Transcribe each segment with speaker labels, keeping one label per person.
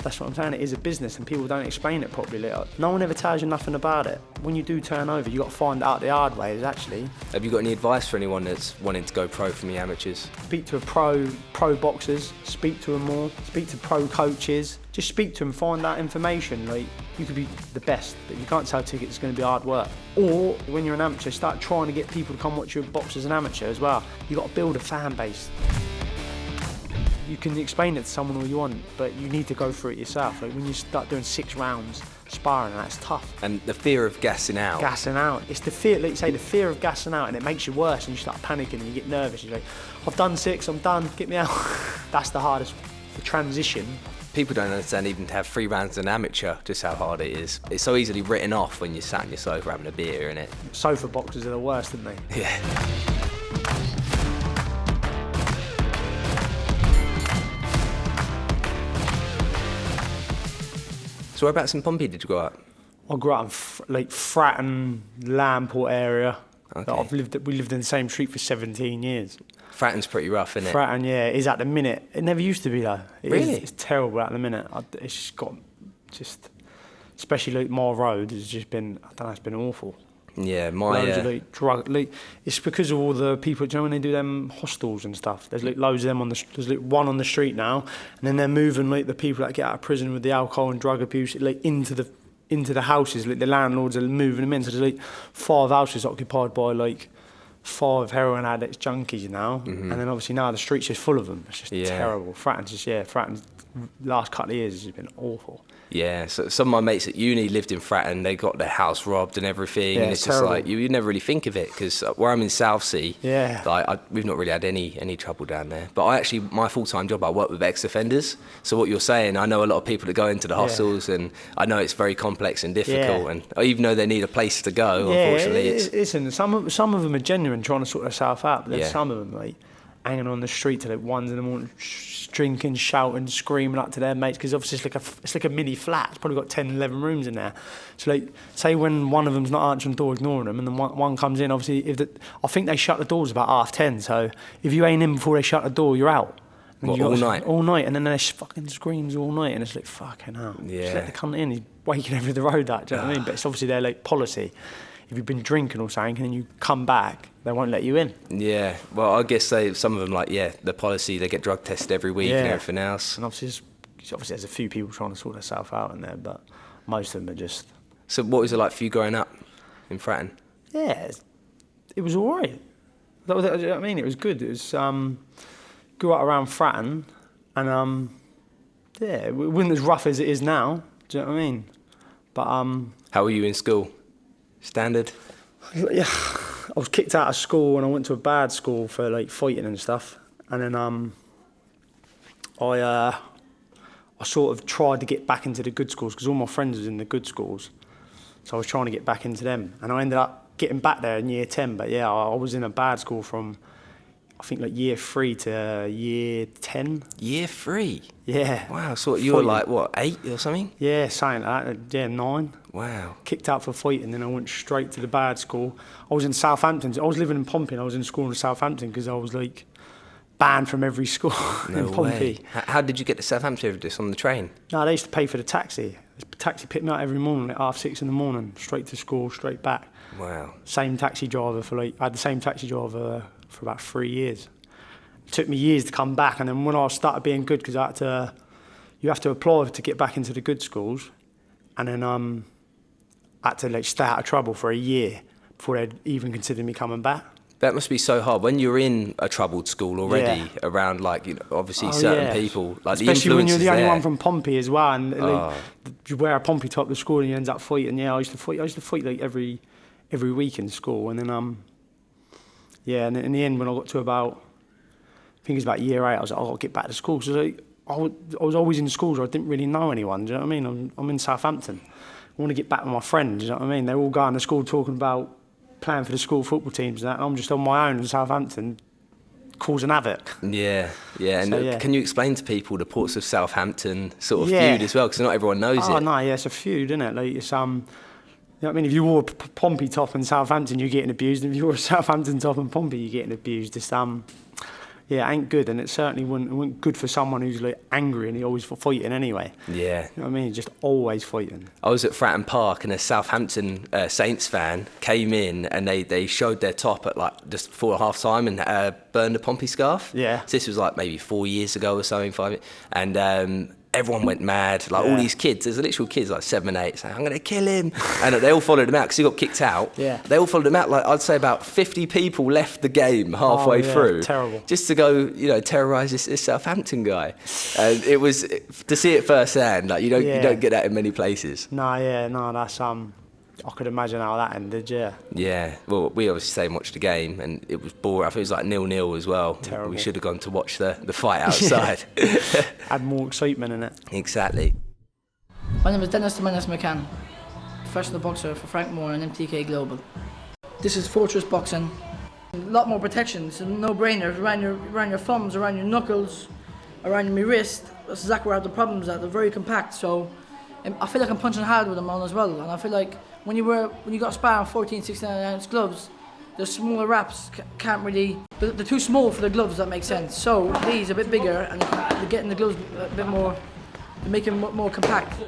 Speaker 1: That's what I'm saying. It is a business, and people don't explain it properly. Like, no one ever tells you nothing about it. When you do turn over, you got to find out the hard way. Is actually.
Speaker 2: Have you got any advice for anyone that's wanting to go pro from the amateurs?
Speaker 1: Speak to pro boxers. Speak to them more. Speak to pro coaches. Just speak to them. Find out information. Like, you could be the best, but you can't sell tickets. It's going to be hard work. Or when you're an amateur, start trying to get people to come watch your box as an amateur as well. You got to build a fan base. You can explain it to someone all you want, but you need to go through it yourself. Like when you start doing 6 rounds sparring, that's tough.
Speaker 2: And the fear of gassing out.
Speaker 1: Gassing out. It's the fear, like you say, the fear of gassing out, and it makes you worse, and you start panicking and you get nervous. You're like, I've done 6, I'm done, get me out. That's the hardest, the transition.
Speaker 2: People don't understand even to have 3 rounds as an amateur, just how hard it is. It's so easily written off when you're sat on your sofa having a beer, innit?
Speaker 1: Sofa boxers are the worst, aren't they?
Speaker 2: Yeah. So whereabouts in Pompey did you grow up?
Speaker 1: I grew up in like Fratton, Lamport area.
Speaker 2: Okay.
Speaker 1: We lived in the same street for 17 years.
Speaker 2: Fratton's pretty rough, isn't it?
Speaker 1: Fratton, yeah, is at the minute. It never used to be though.
Speaker 2: Really?
Speaker 1: It's terrible at the minute. It's just got, especially like my road has just been, I don't know, it's been awful.
Speaker 2: Yeah,
Speaker 1: Loads of like drug, like, it's because of all the people, do you know when they do them hostels and stuff? There's like loads of them there's like one on the street now, and then they're moving like the people that get out of prison with the alcohol and drug abuse like into the houses. Like the landlords are moving them in. So there's like 5 houses occupied by like 5 heroin addicts, junkies now, and then obviously now the streets just full of them. It's just terrible. Fratton's last couple of years has just been awful.
Speaker 2: Yeah, so some of my mates at uni lived in Fratton. They got their house robbed and everything, and it's just like you never really think of it because where I'm in Southsea, we've not really had any trouble down there. But my full-time job, I work with ex-offenders. So what you're saying, I know a lot of people that go into the hostels, and I know it's very complex and difficult. And even though they need a place to go, unfortunately,
Speaker 1: listen, some of them are genuine, trying to sort themselves out. But there's some of them like hanging on the street till like 1 in the morning, drinking, shouting, screaming up to their mates, because obviously it's like a mini flat. It's probably got 10, 11 rooms in there. So like, say when one of them's not answering the door, ignoring them, and then one comes in, obviously, I think they shut the doors about 10:30, so if you ain't in before they shut the door, you're out.
Speaker 2: All night?
Speaker 1: All night, and then there's fucking screams all night, and it's like, fucking hell.
Speaker 2: Yeah.
Speaker 1: Just let the cunt in, he's waking every the road up, do you know what I mean? But it's obviously their like policy. If you've been drinking or something and then you come back, they won't let you in. Yeah,
Speaker 2: well, I guess some of them, the policy, they get drug tested every week and everything else.
Speaker 1: And obviously there's a few people trying to sort themselves out in there, but most of them are just...
Speaker 2: So what was it like for you growing up in Fratton?
Speaker 1: Yeah, it was all right. You know what I mean? It was good. It was, grew up around Fratton, and it wasn't as rough as it is now, do you know what I mean? But
Speaker 2: how were you in school? Standard?
Speaker 1: Yeah, I was kicked out of school and I went to a bad school for like fighting and stuff. And then I sort of tried to get back into the good schools because all my friends was in the good schools. So I was trying to get back into them. And I ended up getting back there in year 10. But yeah, I was in a bad school from, I think, like year 3 to year 10.
Speaker 2: Year 3?
Speaker 1: Yeah.
Speaker 2: Wow, so you were like, what, 8 or something?
Speaker 1: Yeah, something like that. Yeah, 9.
Speaker 2: Wow.
Speaker 1: Kicked out for fighting, then I went straight to the bad school. I was in Southampton. I was living in Pompey and I was in school in Southampton because I was like banned from every school in Pompey.
Speaker 2: Way. How did you get to Southampton? Just on the train?
Speaker 1: No, they used to pay for the taxi. The taxi picked me up every morning at 6:30 in the morning, straight to school, straight back.
Speaker 2: Wow.
Speaker 1: Same taxi driver I had the same taxi driver for about 3 years. It took me years to come back, and then when I started being good, because you have to apply to get back into the good schools, and then I had to like stay out of trouble for a year before they'd even consider me coming back.
Speaker 2: That must be so hard when you're in a troubled school already, around obviously certain people, like
Speaker 1: especially when you're the only
Speaker 2: there.
Speaker 1: one from Pompey as well, and you wear a Pompey top to school and you end up fighting. Yeah, I used to fight like every week in school, and then and in the end when I got to about, I think it was about year 8, I was like, I'll get back to school. So I was always in schools where I didn't really know anyone. Do you know what I mean? I'm in Southampton. I want to get back with my friends, you know what I mean? They're all going to school talking about playing for the school football teams and that, and I'm just on my own in Southampton causing havoc.
Speaker 2: Yeah. And can you explain to people the Ports of Southampton sort of feud as well? Because not everyone knows it.
Speaker 1: Oh, no, yeah, it's a feud, isn't it? Like, it's, you know what I mean? If you wore a Pompey top in Southampton, you're getting abused. And if you wore a Southampton top in Pompey, you're getting abused. It's, Yeah, it ain't good, and it certainly wouldn't good for someone who's like angry and he always fighting anyway.
Speaker 2: Yeah.
Speaker 1: You know what I mean? Just always fighting.
Speaker 2: I was at Fratton Park and a Southampton Saints fan came in and they showed their top at like just before half time and burned a Pompey scarf.
Speaker 1: Yeah.
Speaker 2: So this was like maybe 4 years ago or something, and everyone went mad. Like all these kids, there's literal kids like 7 and 8 saying, "I'm going to kill him," and they all followed him out because he got kicked out.
Speaker 1: Yeah.
Speaker 2: They all followed him out. Like I'd say about 50 people left the game halfway through.
Speaker 1: Terrible.
Speaker 2: Just to go, terrorise this Southampton guy. And it was to see it firsthand. Like you don't get that in many places.
Speaker 1: No, that's I could imagine how that ended. Yeah.
Speaker 2: Yeah. Well, we obviously stayed and watched the game, and it was boring. I think it was like 0-0 as well.
Speaker 1: Terrible.
Speaker 2: We should have gone to watch the fight outside.
Speaker 1: Had more excitement in it.
Speaker 2: Exactly.
Speaker 3: My name is Dennis McCann, professional boxer for Frank Moore and MTK Global. This is Fortress Boxing. A lot more protection. It's a no-brainer around your thumbs, around your knuckles, around your wrist. That's exactly where I have the problems at. They're very compact, so I feel like I'm punching hard with them on as well. And I feel like when you got sparring 14, 16 ounce gloves, the smaller wraps can't really. They're too small for the gloves. That makes sense. So these are a bit bigger, and they're getting the gloves a bit more. They're making them more compact.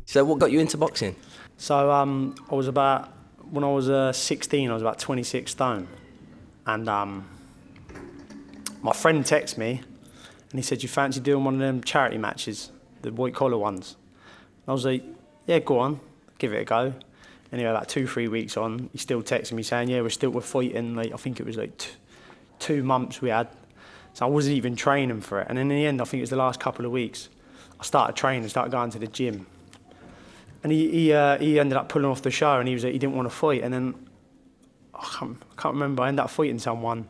Speaker 2: So what got you into boxing?
Speaker 1: So when I was 16, I was about 26 stone, and my friend texted me, and he said, "You fancy doing one of them charity matches, the white collar ones?" And I was like, "Yeah, go on, give it a go." Anyway, about 2-3 weeks on, he still texted me saying, "Yeah, we're fighting." Like I think it was like 2 months we had, so I wasn't even training for it. And in the end, I think it was the last couple of weeks, I started training, started going to the gym. And he ended up pulling off the show, and he was like, he didn't want to fight. And then I can't remember. I ended up fighting someone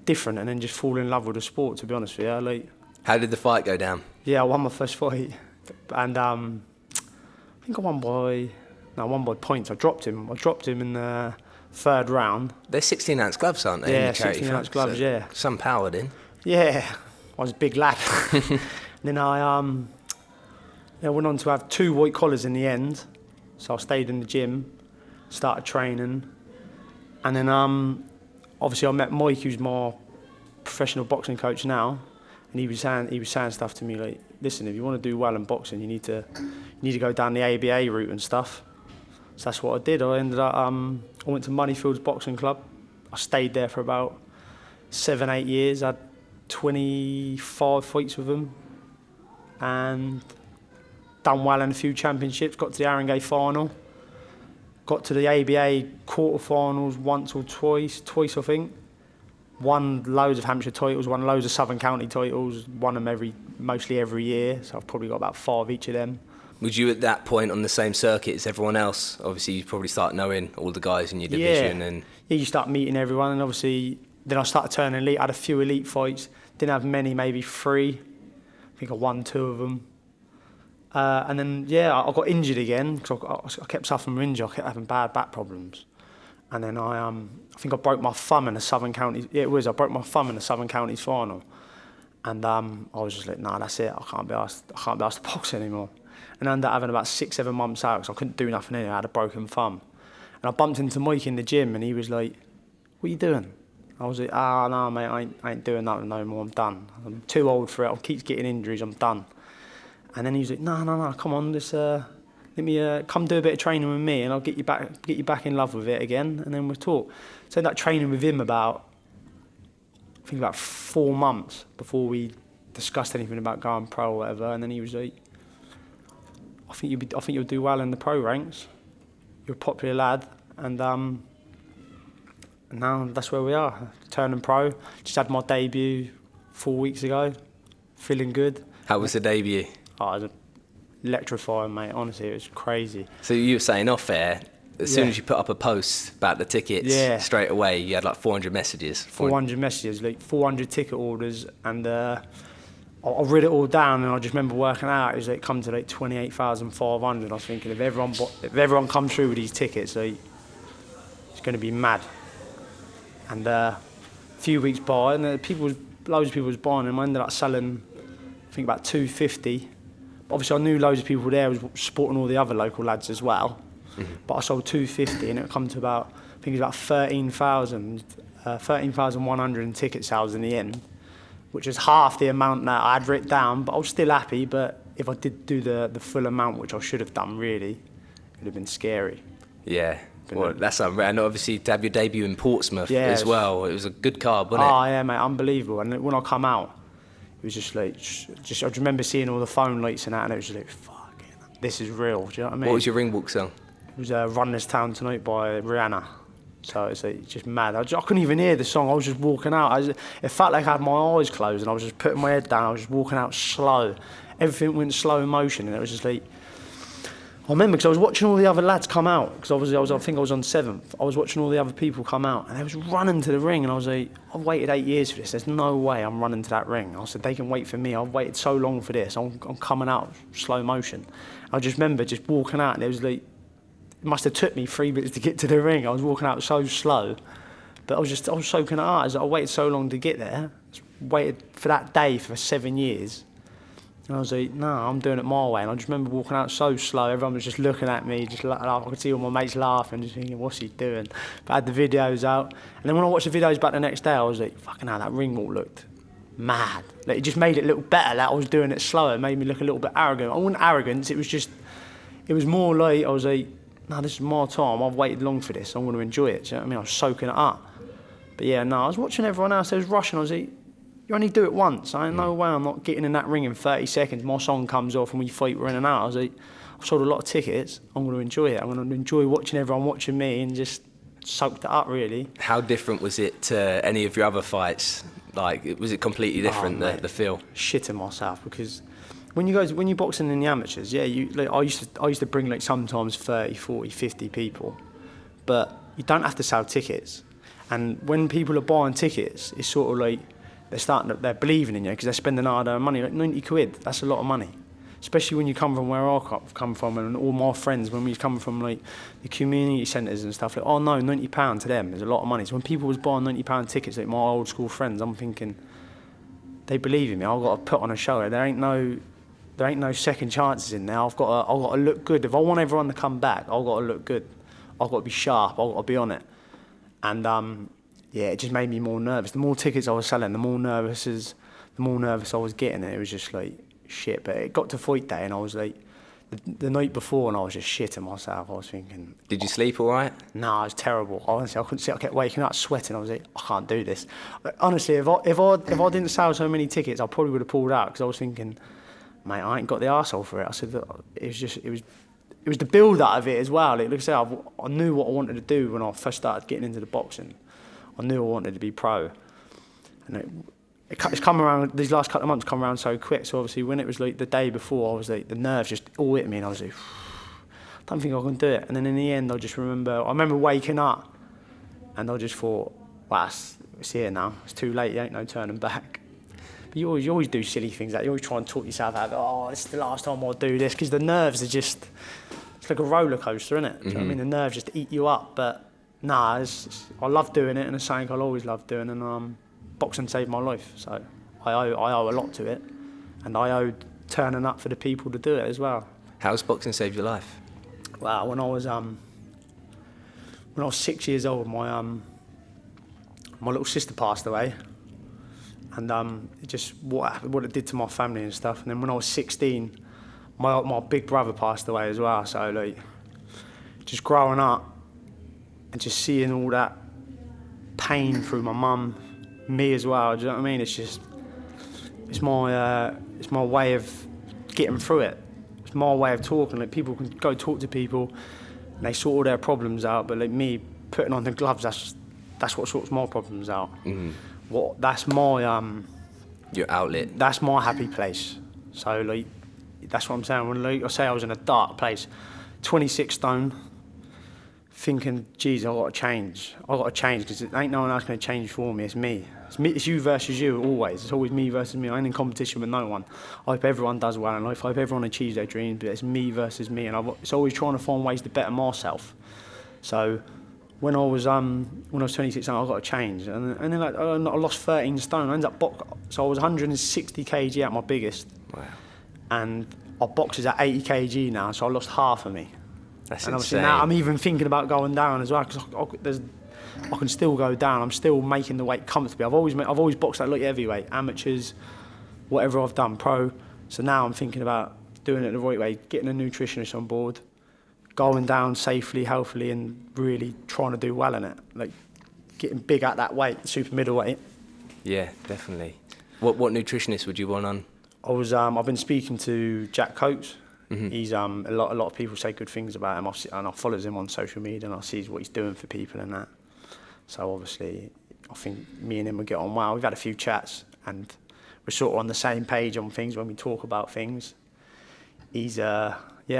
Speaker 1: different, and then just fall in love with the sport. To be honest with you, like.
Speaker 2: How did the fight go down?
Speaker 1: Yeah, I won my first fight, and I think I won by points. I dropped him in the 3rd round.
Speaker 2: They're 16-ounce gloves, aren't they?
Speaker 1: Yeah, 16-ounce gloves. So yeah.
Speaker 2: Some power then.
Speaker 1: Yeah, I was a big lad. Then I went on to have 2 white collars in the end. So I stayed in the gym, started training, and then obviously I met Mike, who's my professional boxing coach now, and he was saying stuff to me like, "Listen, if you want to do well in boxing, you need to go down the ABA route and stuff." So that's what I did. I ended up I went to Moneyfields Boxing Club. I stayed there for about 7-8 years. I had 25 fights with them, and done well in a few championships. Got to the Haringey final. Got to the ABA quarterfinals once or twice I think. Won loads of Hampshire titles, won loads of Southern County titles, won them mostly every year, so I've probably got about 5 each of them.
Speaker 2: Was you at that point on the same circuit as everyone else? Obviously, you probably start knowing all the guys in your division.
Speaker 1: Yeah, you start meeting everyone, and obviously then I started turning elite. I had a few elite fights, didn't have many, maybe 3. I think I won 2 of them. And then, I got injured again because I kept suffering from injury. I kept having bad back problems. And then I think I broke my thumb in the Southern Counties. Yeah, it was. I broke my thumb in the Southern Counties final. And I was just like, nah, that's it. I can't be asked to box anymore. And I ended up having about 6-7 months out because I couldn't do nothing anyway. I had a broken thumb. And I bumped into Mike in the gym, and he was like, "What are you doing?" I was like, no, mate, I ain't doing that no more. I'm done. I'm too old for it. I keep getting injuries. I'm done. And then he was like, no, come on, let me come do a bit of training with me, and I'll get you back in love with it again, and then we'll talk. So I ended up training with him about 4 months before we discussed anything about going pro or whatever. And then he was like, I think you'll do well in the pro ranks. You're a popular lad, and now that's where we are. Turning pro. Just had my debut 4 weeks ago. Feeling good.
Speaker 2: How was the debut?
Speaker 1: Oh, it was electrifying, mate. Honestly, it was crazy.
Speaker 2: So you were saying off air, as soon as you put up a post about the tickets, straight away you had like 400 messages.
Speaker 1: 400 messages, like 400 ticket orders, and I read it all down, and I just remember working out. It was like come to like 28,500. I was thinking, if everyone comes through with these tickets, like, it's going to be mad. And a few weeks by, and loads of people was buying them. I ended up selling, I think, about 250. But obviously, I knew loads of people there was supporting all the other local lads as well. but I sold 250 and it come to about, I think it was about 13,100 in ticket sales in the end, which is half the amount that I'd written down, but I was still happy. But if I did do the full amount, which I should have done really, it would have been scary.
Speaker 2: Yeah. Well, that's unreal. And obviously to have your debut in Portsmouth as well. It was a good card, wasn't it?
Speaker 1: Oh, yeah, mate, unbelievable. And when I come out, it was just like, I remember seeing all the phone lights and that, and it was just like, fuck, this is real. Do you know what I mean?
Speaker 2: What was your ring walk song?
Speaker 1: It was Run This Town Tonight by Rihanna. So it's like, just mad. I couldn't even hear the song. I was just walking out. It felt like I had my eyes closed and I was just putting my head down. I was just walking out slow. Everything went slow motion, and it was just like, I remember because I was watching all the other lads come out, because I think I was on 7th. I was watching all the other people come out, and they was running to the ring, and I was like, I've waited 8 years for this. There's no way I'm running to that ring. I said, they can wait for me. I've waited so long for this. I'm coming out slow motion. I just remember just walking out, and it was like, it must have took me 3 minutes to get to the ring. I was walking out so slow, but I was soaking it out. I waited so long to get there. Waited for that day for 7 years. And I was like, no, I'm doing it my way. And I just remember walking out so slow. Everyone was just looking at me, just like, I could see all my mates laughing, just thinking, what's he doing? But I had the videos out. And then when I watched the videos back the next day, I was like, fucking hell, that ring walk looked mad. Like, it just made it look better that I was doing it slower. It made me look a little bit arrogant. I wasn't arrogant, it was more like, I was like, no, this is my time. I've waited long for this. I'm going to enjoy it. Do you know what I mean? I was soaking it up. But yeah, no, I was watching everyone else. They was rushing. I was like, you only do it once. I ain't no way I'm not getting in that ring in 30 seconds. My song comes off and we fight, we're in and out. I was like, I've sold a lot of tickets. I'm going to enjoy it. I'm going to enjoy watching everyone watching me and just soaked it up, really. How
Speaker 2: different was it to any of your other fights? Like, was it completely different, the feel?
Speaker 1: Shitting myself, because when you boxing in the amateurs, yeah, I used to bring like sometimes 30, 40, 50 people, but you don't have to sell tickets. And when people are buying tickets, it's sort of like they're believing in you because they're spending hard-earned money, like 90 quid. That's a lot of money, especially when you come from where I come from, and all my friends, when we come from like the community centres and stuff, like, oh no, £90 to them is a lot of money. So when people was buying £90 tickets, like my old school friends, I'm thinking, they believe in me. I've got to put on a show. There ain't no second chances in there. I've got to look good. If I want everyone to come back, I've got to look good. I've got to be sharp. I've got to be on it. And yeah, it just made me more nervous. The more tickets I was selling, the more nervous I was getting. And it was just like shit. But it got to fight day, and I was like, the night before, and I was just shitting myself. I was thinking,
Speaker 2: did you sleep all right?
Speaker 1: No, it was terrible. Honestly, I couldn't sleep. I kept waking up sweating. I was like, I can't do this. But honestly, if I didn't sell so many tickets, I probably would have pulled out, because I was thinking, mate, I ain't got the arsehole for it. I said, it was the build up of it as well. Like I said, I knew what I wanted to do when I first started getting into the boxing. I knew I wanted to be pro, and it's come around. These last couple of months come around so quick. So obviously, when it was like the day before, I was like, the nerves just all hit me, and I was like, I don't think I can do it. And then in the end, I remember waking up, and I just thought, well, it's here now. It's too late. There ain't no turning back. But you always do silly things like that. You always try and talk yourself out of, oh, it's the last time I'll do this, because the nerves are just, it's like a roller coaster, isn't it? Do you know what I mean? The nerves just eat you up. But nah, I love doing it, and it's something I'll always love doing. And boxing saved my life, so I owe a lot to it, and I owe turning up for the people to do it as well.
Speaker 2: How's boxing saved your life?
Speaker 1: Well, when I was 6 years old, my little sister passed away. And it just what it did to my family and stuff. And then when I was 16, my big brother passed away as well. So like, just growing up and just seeing all that pain through my mum, me as well. Do you know what I mean? It's my way of getting through it. It's my way of talking. Like, people can go talk to people and they sort all their problems out. But like me putting on the gloves, that's what sorts my problems out. Mm-hmm. That's my
Speaker 2: your outlet.
Speaker 1: That's my happy place. So like, that's what I'm saying. When I say I was in a dark place, 26 stone, thinking, geez, I got to change because it ain't no one else going to change for me. It's me. It's you versus you always. It's always me versus me. I ain't in competition with no one. I hope everyone does well in life. I hope everyone achieves their dreams. But it's me versus me, and it's always trying to find ways to better myself. So when I was 26, I got to change, and then like, I lost 13 stone. I ended up so I was 160 kg at my biggest.
Speaker 2: Wow.
Speaker 1: And our box is at 80 kg now, so I lost half of me.
Speaker 2: That's
Speaker 1: and
Speaker 2: insane.
Speaker 1: obviously now I'm even thinking about going down as well, because I can still go down. I'm still making the weight comfortably. I've always boxed at light heavyweight, amateurs, whatever I've done, pro. So now I'm thinking about doing it the right way, getting a nutritionist on board, going down safely, healthily, and really trying to do well in it. Like getting big at that weight, super middleweight.
Speaker 2: Yeah, definitely. What nutritionist would you want on?
Speaker 1: I've been speaking to Jack Coates.
Speaker 2: Mm-hmm.
Speaker 1: He's a lot of people say good things about him, and I follow him on social media, and I see what he's doing for people and that. So obviously, I think me and him will get on well. We've had a few chats, and we're sort of on the same page on things when we talk about things. He's I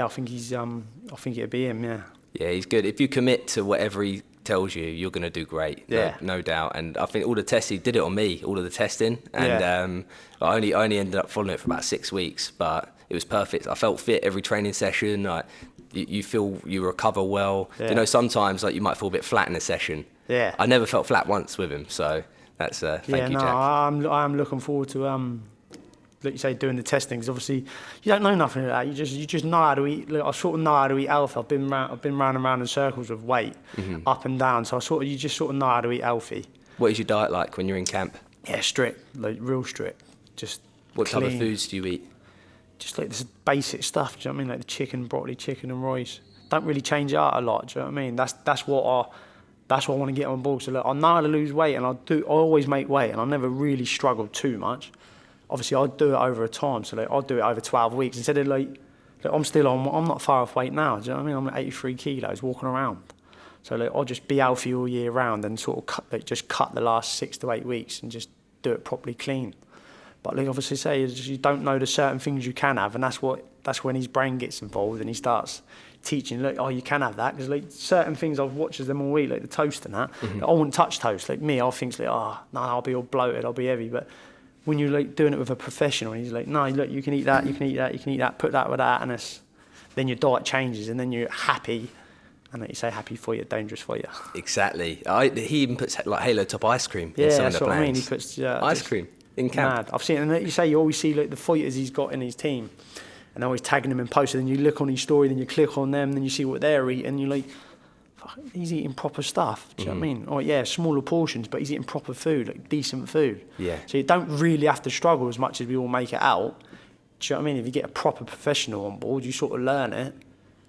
Speaker 1: think it'd be him. Yeah.
Speaker 2: Yeah, he's good. If you commit to whatever he tells you, you're going to do great.
Speaker 1: Yeah.
Speaker 2: No doubt. And I think all the tests, he did it on me, all of the testing. And I only ended up following it for about 6 weeks, but it was perfect. I felt fit every training session. Like you recover well.
Speaker 1: Yeah.
Speaker 2: You know, sometimes like you might feel a bit flat in a session.
Speaker 1: Yeah.
Speaker 2: I never felt flat once with him, so that's thank you, Jack.
Speaker 1: I'm looking forward to like you say, doing the testing, because obviously you don't know nothing of that. You just know how to eat. Like, I sort of know how to eat healthy. I've been round and round in circles of weight, up and down. So you just sort of know how to eat healthy.
Speaker 2: What is your diet like when you're in camp?
Speaker 1: Yeah, strict, like real strict. Just
Speaker 2: what
Speaker 1: clean.
Speaker 2: type of foods do you eat?
Speaker 1: Just like this basic stuff. Do you know what I mean? Like the chicken, broccoli, chicken and rice. Don't really change it out a lot. Do you know what I mean? That's what I want to get on board. So look, I know how to lose weight, and I always make weight, and I never really struggled too much. Obviously, I'll do it over a time, so like, I'll do it over 12 weeks. Instead of I'm not far off weight now, do you know what I mean? I'm at 83 kilos walking around. So like, I'll just be healthy all year round and sort of cut the last 6 to 8 weeks and just do it properly clean. But like obviously say, you don't know the certain things you can have, and that's when his brain gets involved and he starts teaching, like, oh, you can have that, because like certain things I've watched them all eat, like the toast and that, like, I wouldn't touch toast. Like me, I think like, oh, no, I'll be all bloated, I'll be heavy, but when you're like doing it with a professional, he's like, no, look, you can eat that, you can eat that, you can eat that, put that with that, and then your diet changes, and then you're happy, and like you say, happy for you, dangerous for you.
Speaker 2: Exactly. He even puts like Halo Top ice cream in some of the plans.
Speaker 1: Yeah, that's what I mean. He puts
Speaker 2: ice cream in camp.
Speaker 1: Mad. I've seen it, and like you say, you always see like the fighters he's got in his team, and they're always tagging them in posts, and then you look on his story, then you click on them, then you see what they're eating, and you're like, he's eating proper stuff. Do you know what I mean? Oh yeah, smaller portions, but he's eating proper food, like decent food.
Speaker 2: Yeah.
Speaker 1: So you don't really have to struggle as much as we all make it out. Do you know what I mean? If you get a proper professional on board, you sort of learn it,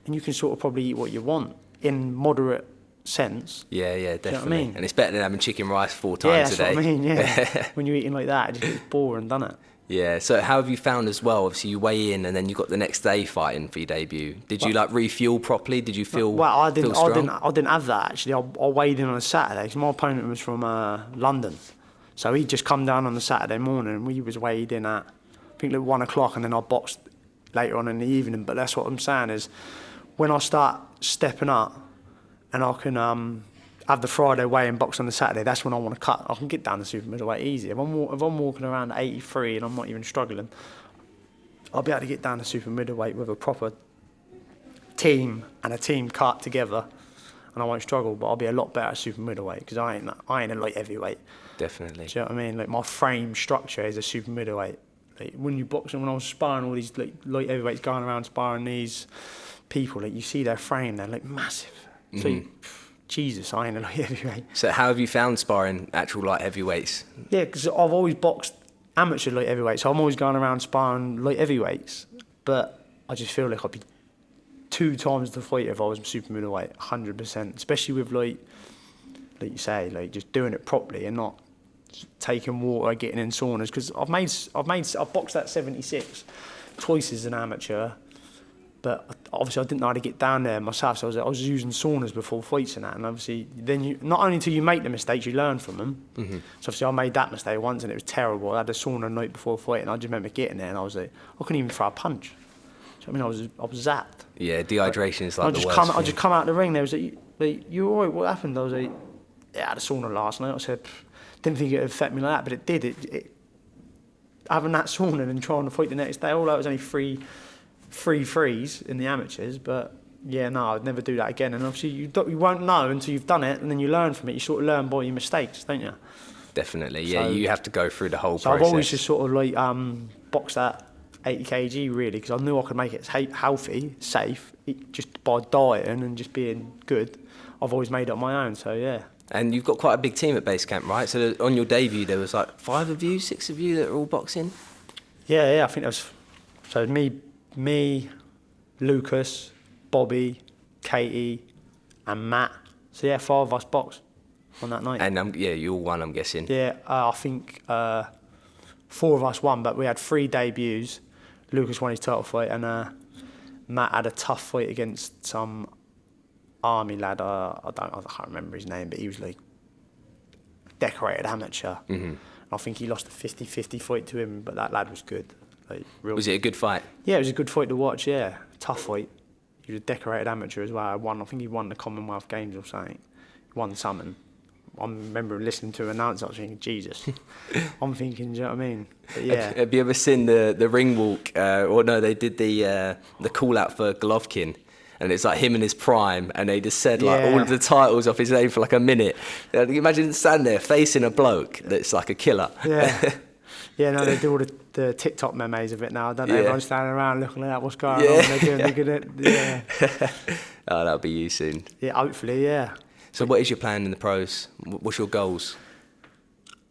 Speaker 1: and you can sort of probably eat what you want in moderate sense.
Speaker 2: Yeah, definitely.
Speaker 1: Do you know what I mean?
Speaker 2: And it's better than having chicken rice 4 times a day.
Speaker 1: Yeah, that's what I mean, yeah. When you're eating like that, it just gets boring, doesn't it?
Speaker 2: Yeah, so how have you found as well, obviously you weigh in and then you got the next day fighting for your debut. Did you like refuel properly? Did you feel
Speaker 1: I
Speaker 2: feel strong?
Speaker 1: I didn't have that actually. I weighed in on a Saturday, because my opponent was from London. So he'd just come down on the Saturday morning, and we was weighed in at, I think like 1 o'clock, and then I boxed later on in the evening. But that's what I'm saying is, when I start stepping up and I can have the Friday weigh and box on the Saturday, that's when I want to cut. I can get down to super middleweight easy. If I'm walking around at 83 and I'm not even struggling, I'll be able to get down to super middleweight with a proper team and a team cut together, and I won't struggle. But I'll be a lot better at super middleweight, because I ain't a light heavyweight.
Speaker 2: Definitely.
Speaker 1: Do you know what I mean? Like my frame structure is a super middleweight. Like when you box, and when I was sparring all these like light heavyweights going around sparring these people, like you see their frame, they're like massive. So Jesus, I ain't a light heavyweight.
Speaker 2: So how have you found sparring actual light heavyweights?
Speaker 1: Yeah, because I've always boxed amateur light heavyweights, so I'm always going around sparring light heavyweights. But I just feel like I'd be 2 times the fighter if I was super middleweight, 100%. Especially with like you say, like just doing it properly and not taking water, getting in saunas. Because I've boxed at 76 twice as an amateur. But obviously I didn't know how to get down there myself, so I was using saunas before fights and that. And obviously, then you not only until you make the mistakes, you learn from them. So obviously I made that mistake once, and it was terrible. I had a sauna the night before a fight, and I just remember getting there, and I was like, I couldn't even throw a punch. So, I mean, I was zapped.
Speaker 2: Yeah, dehydration is like the worst.
Speaker 1: I just come out the ring. There was like, you all right? What happened? I was like, yeah, I had a sauna last night. I said, didn't think it would affect me like that, but it did. It having that sauna and trying to fight the next day, although it was only free freeze in the amateurs, but yeah, no, I'd never do that again. And obviously you won't know until you've done it, and then you learn from it. You sort of learn by your mistakes, don't you?
Speaker 2: Definitely, yeah. So, you have to go through the whole process.
Speaker 1: I've always just sort of like boxed at 80 kg really, because I knew I could make it healthy, safe, just by dieting and just being good. I've always made it on my own, so yeah.
Speaker 2: And you've got quite a big team at base camp, right? So on your debut, there was like 5 of you, 6 of you that were all boxing?
Speaker 1: Yeah, I think there was, so me, Lucas, Bobby, Katie and Matt. So yeah, 5 of us boxed on that night.
Speaker 2: And you all won, I'm guessing.
Speaker 1: Yeah, I think 4 of us won, but we had 3 debuts. Lucas won his title fight, and Matt had a tough fight against some army lad. I can't remember his name, but he was like decorated amateur. Mm-hmm. I think he lost a 50-50 fight to him, but that lad was good.
Speaker 2: Was it a good fight?
Speaker 1: Yeah, it was a good fight to watch. Yeah, tough fight. He was a decorated amateur as well. I think he won the Commonwealth Games or something. He won something. I remember listening to him announce it, I was thinking, Jesus. I'm thinking, do you know what I mean? But yeah.
Speaker 2: Have you ever seen the ring walk? They did the call out for Golovkin, and it's like him in his prime, and they just said like all of the titles off his name for like a minute. Can you imagine standing there facing a bloke that's like a killer?
Speaker 1: Yeah. Yeah, no, they do all the TikTok memes of it now, don't they? Everyone's standing around looking at what's going on, and they're doing it. Yeah.
Speaker 2: Oh, that'll be you soon.
Speaker 1: Yeah, hopefully, yeah.
Speaker 2: So what is your plan in the pros? What's your goals?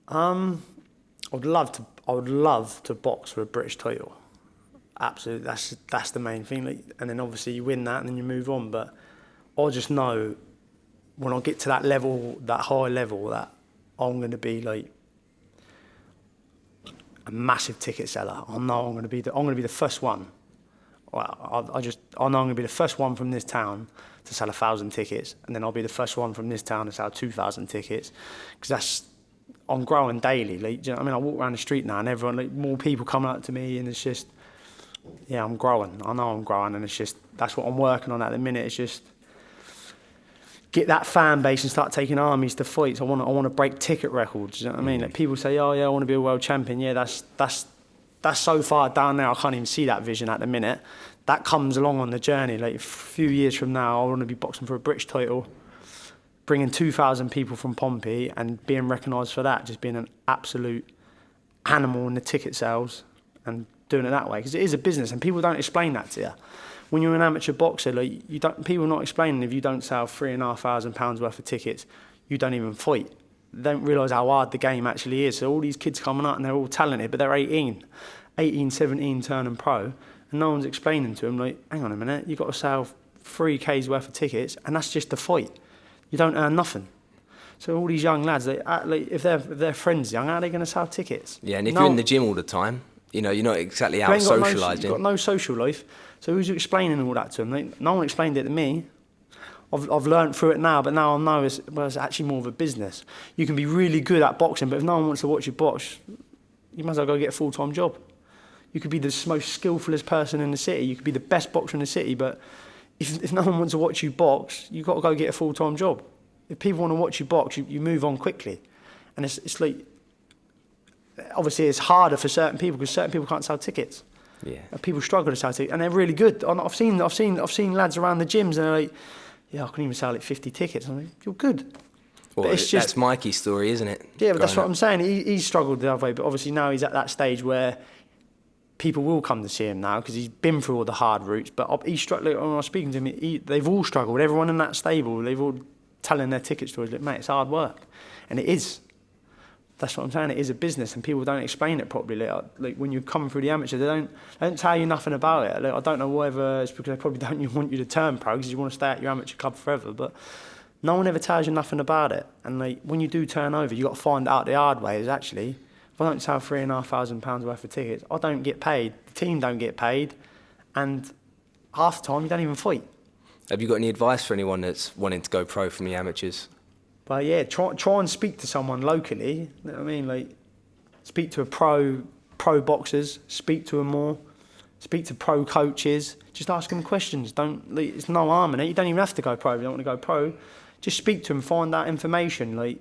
Speaker 1: I would love to box for a British title. Absolutely, that's the main thing. Like, and then obviously you win that and then you move on. But I just know when I get to that level, that high level, that I'm going to be like a massive ticket seller. I know I'm going to be the first one. Well, I know I'm going to be the first one from this town to sell 1,000 tickets, and then I'll be the first one from this town to sell 2,000 tickets, because I'm growing daily. Like, do you know what I mean? I walk around the street now, and everyone, like, more people coming up to me, and it's just, yeah, I'm growing. I know I'm growing, and it's just, that's what I'm working on at the minute. It's just get that fan base and start taking armies to fights. I want to break ticket records. You know what I mean? Like, people say, oh yeah, I want to be a world champion. Yeah, that's so far down there. I can't even see that vision at the minute. That comes along on the journey. Like, a few years from now, I want to be boxing for a British title, bringing 2,000 people from Pompey and being recognised for that, just being an absolute animal in the ticket sales and doing it that way. Because it is a business, and people don't explain that to you. When you're an amateur boxer, like, people are not explaining if you don't sell £3,500 worth of tickets, you don't even fight. They don't realise how hard the game actually is. So all these kids coming up and they're all talented, but they're 18, 17, turning pro. And no one's explaining to them, like, hang on a minute, you've got to sell 3K's worth of tickets, and that's just the fight. You don't earn nothing. So all these young lads, if their friends young, how are they going to sell tickets?
Speaker 2: Yeah, and if you're in the gym all the time, you know, you're not exactly out socialising.
Speaker 1: You've got no social life. So who's explaining all that to them? No one explained it to me. I've learned through it now, but now I know it's actually more of a business. You can be really good at boxing, but if no one wants to watch you box, you might as well go get a full-time job. You could be the most skillfulest person in the city. You could be the best boxer in the city, but if no one wants to watch you box, you've got to go get a full-time job. If people want to watch you box, you move on quickly. And it's like, obviously it's harder for certain people because certain people can't sell tickets.
Speaker 2: Yeah.
Speaker 1: People struggle to sell tickets, and they're really good. I've seen lads around the gyms, and they're like, yeah, I can even sell like 50 tickets. I'm like, you're good.
Speaker 2: Well, it's just, that's Mikey's story, isn't it?
Speaker 1: Yeah, but that's what I'm saying. He's struggled the other way, but obviously now he's at that stage where people will come to see him now because he's been through all the hard routes. But he's struggling. When I was speaking to him, they've all struggled. Everyone in that stable, they've all telling their ticket stories. Like, mate, it's hard work, and it is. That's what I'm saying. It is a business, and people don't explain it properly. Like when you're coming through the amateur, they don't tell you nothing about it. Like, I don't know whether it's because they probably don't want you to turn pro because you want to stay at your amateur club forever. But no one ever tells you nothing about it. And like when you do turn over, you got to find out the hard way. Is actually, if I don't sell £3,500 worth of tickets, I don't get paid. The team don't get paid, and half the time you don't even fight.
Speaker 2: Have you got any advice for anyone that's wanting to go pro from the amateurs?
Speaker 1: But yeah, try and speak to someone locally. You know what I mean? Like, speak to a pro boxers. Speak to them more. Speak to pro coaches. Just ask them questions. It's no harm in it. You don't even have to go pro if you don't want to go pro. Just speak to them. Find out information. Like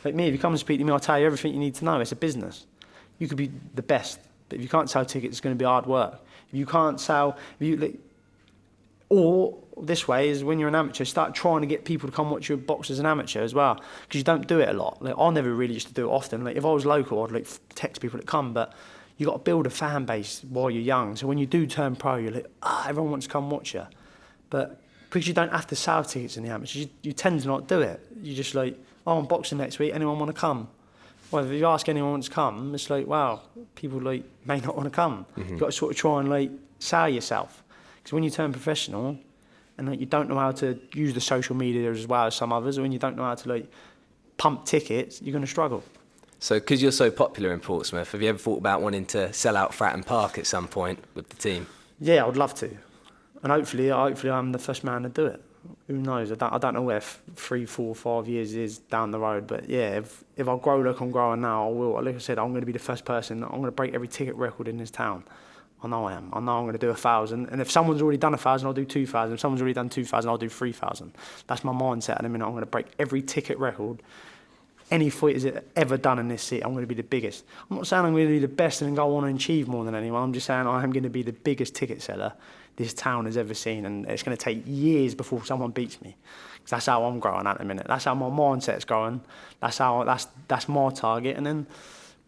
Speaker 1: me, if you come and speak to me, I'll tell you everything you need to know. It's a business. You could be the best, but if you can't sell tickets, it's going to be hard work. If you can't sell, or this way is when you're an amateur, start trying to get people to come watch your box as an amateur as well, because you don't do it a lot. Like, I never really used to do it often. Like, if I was local, I'd text people to come, but you got to build a fan base while you're young. So when you do turn pro, you're like, everyone wants to come watch you. But because you don't have to sell tickets in the amateurs, you tend to not do it. You're just like, I'm boxing next week, anyone want to come? Well, if you ask anyone wants to come, it's like, wow, people like may not want to come. You've got to sort of try and like sell yourself. Because when you turn professional and like, you don't know how to use the social media as well as some others, or when you don't know how to like pump tickets, you're going to struggle.
Speaker 2: So because you're so popular in Portsmouth, have you ever thought about wanting to sell out Fratton Park at some point with the team? Yeah,
Speaker 1: I would love to. And hopefully I'm the first man to do it. Who knows? I don't know where 3, 4, 5 years is down the road. But yeah, if I grow like I'm growing now, I will. Like I said, I'm going to be the first person. I'm going to break every ticket record in this town. I know I am. I know I'm going to do 1,000. And if someone's already done 1,000, I'll do 2,000. If someone's already done 2,000, I'll do 3,000. That's my mindset at the minute. I'm going to break every ticket record. Any fight is ever done in this city, I'm going to be the biggest. I'm not saying I'm going to be the best and go on and achieve more than anyone. I'm just saying I am going to be the biggest ticket seller this town has ever seen, and it's going to take years before someone beats me. Because that's how I'm growing at the minute. That's how my mindset's growing. That's my target. And then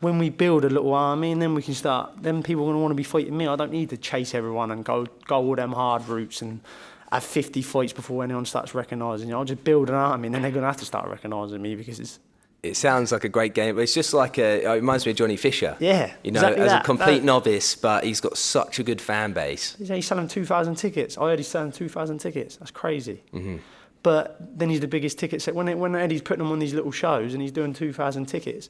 Speaker 1: when we build a little army, and then we can start. Then people are going to want to be fighting me. I don't need to chase everyone and go all them hard routes and have 50 fights before anyone starts recognising you. I'll just build an army, and then they're going to have to start recognising me because
Speaker 2: it sounds like a great game, but it's just like it reminds me of Johnny Fisher.
Speaker 1: Yeah,
Speaker 2: you know, exactly as a complete novice, but he's got such a good fan base.
Speaker 1: He's selling 2,000 tickets. I heard he's selling 2,000 tickets. That's crazy. But then he's the biggest ticket set. When Eddie's putting them on these little shows and he's doing 2,000 tickets,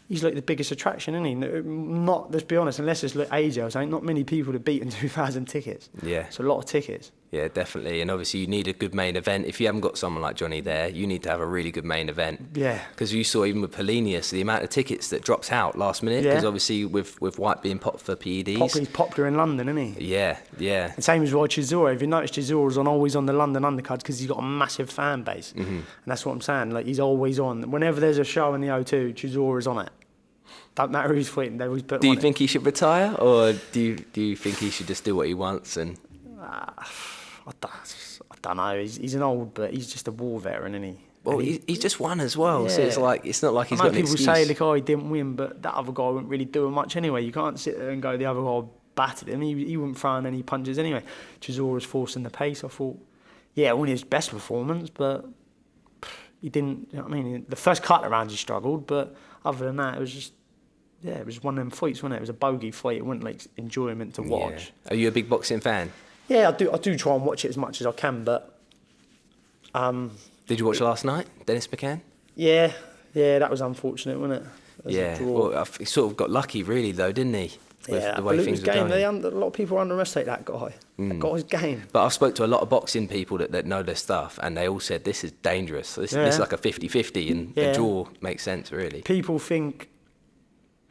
Speaker 1: he's like the biggest attraction, isn't he? Not, let's be honest, unless it's like age, I was saying, not many people have beaten 2,000 tickets.
Speaker 2: Yeah.
Speaker 1: It's a lot of tickets.
Speaker 2: Yeah, definitely. And obviously you need a good main event. If you haven't got someone like Johnny there, you need to have a really good main event.
Speaker 1: Yeah.
Speaker 2: Because you saw even with Polinius, the amount of tickets that drops out last minute. Because obviously with White being popped for PEDs.
Speaker 1: He's popular in London, isn't he?
Speaker 2: Yeah, yeah.
Speaker 1: The same as Roy Chisora. If you notice, Chisora's always on the London undercards because he's got a massive fan base. And that's what I'm saying. Like, he's always on. Whenever there's a show in the O2, Chisora's on it. Don't matter who's fighting, they always put him on.
Speaker 2: Do you think he should retire, or do you think he should just do what he wants? And
Speaker 1: I don't know. He's an old, but he's just a war veteran, isn't he?
Speaker 2: Well, he's just won as well, so it's not like he's got an excuse.
Speaker 1: People say like, he didn't win, but that other guy wasn't really doing much anyway. You can't sit there and go, the other guy battered him. He wasn't throwing any punches anyway. Chisora's forcing the pace. I thought, it wasn't his best performance, but he didn't. You know what I mean? The first couple of rounds he struggled, but other than that, it was just. Yeah, it was one of them fights, wasn't it? It was a bogey fight. It wasn't like enjoyment to watch.
Speaker 2: Yeah. Are you a big boxing fan?
Speaker 1: Yeah, I do try and watch it as much as I can, but...
Speaker 2: Did you watch last night, Dennis McCann?
Speaker 1: Yeah, that was unfortunate, wasn't it?
Speaker 2: Well, he sort of got lucky, really, though, didn't he?
Speaker 1: With the way things were going. A lot of people underestimate that guy. That guy's game.
Speaker 2: But I've spoke to a lot of boxing people that know their stuff, and they all said this is dangerous. This is like a 50-50, and a draw makes sense, really.
Speaker 1: People think...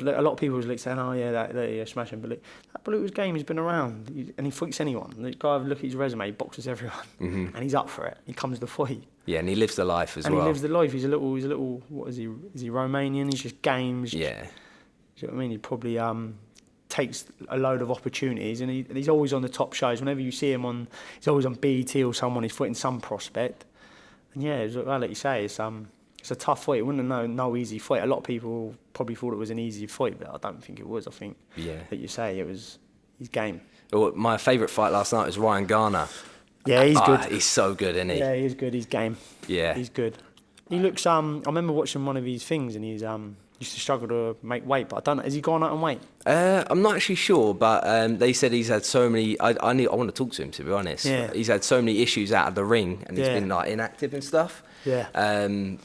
Speaker 1: A lot of people was like saying, that smashing. But that Beluga's game has been around, and he fights anyone. The guy, look at his resume, he boxes everyone, and he's up for it. He comes to fight. Yeah,
Speaker 2: and he lives the life as well.
Speaker 1: And he lives the life. He's a little. What is he? Is he Romanian? He's just games.
Speaker 2: Yeah.
Speaker 1: Do you know what I mean? He probably takes a load of opportunities, and he's always on the top shows. Whenever you see him he's always on BET or someone. He's fighting some prospect, and like you say, it's a tough fight. It wasn't no easy fight. A lot of people probably thought it was an easy fight, but I don't think it was. I think, like you say, it was his game.
Speaker 2: Well, my favourite fight last night was Ryan Garner.
Speaker 1: Yeah, he's good.
Speaker 2: He's so good, isn't he?
Speaker 1: Yeah, he's good. He's game.
Speaker 2: Yeah.
Speaker 1: He's good. He looks... I remember watching one of his things, and he's used to struggle to make weight, but I don't know. Has he gone out on weight?
Speaker 2: I'm not actually sure, but they said he's had so many... I want to talk to him, to be honest.
Speaker 1: Yeah.
Speaker 2: He's had so many issues out of the ring, and he's been like inactive and stuff.
Speaker 1: Yeah.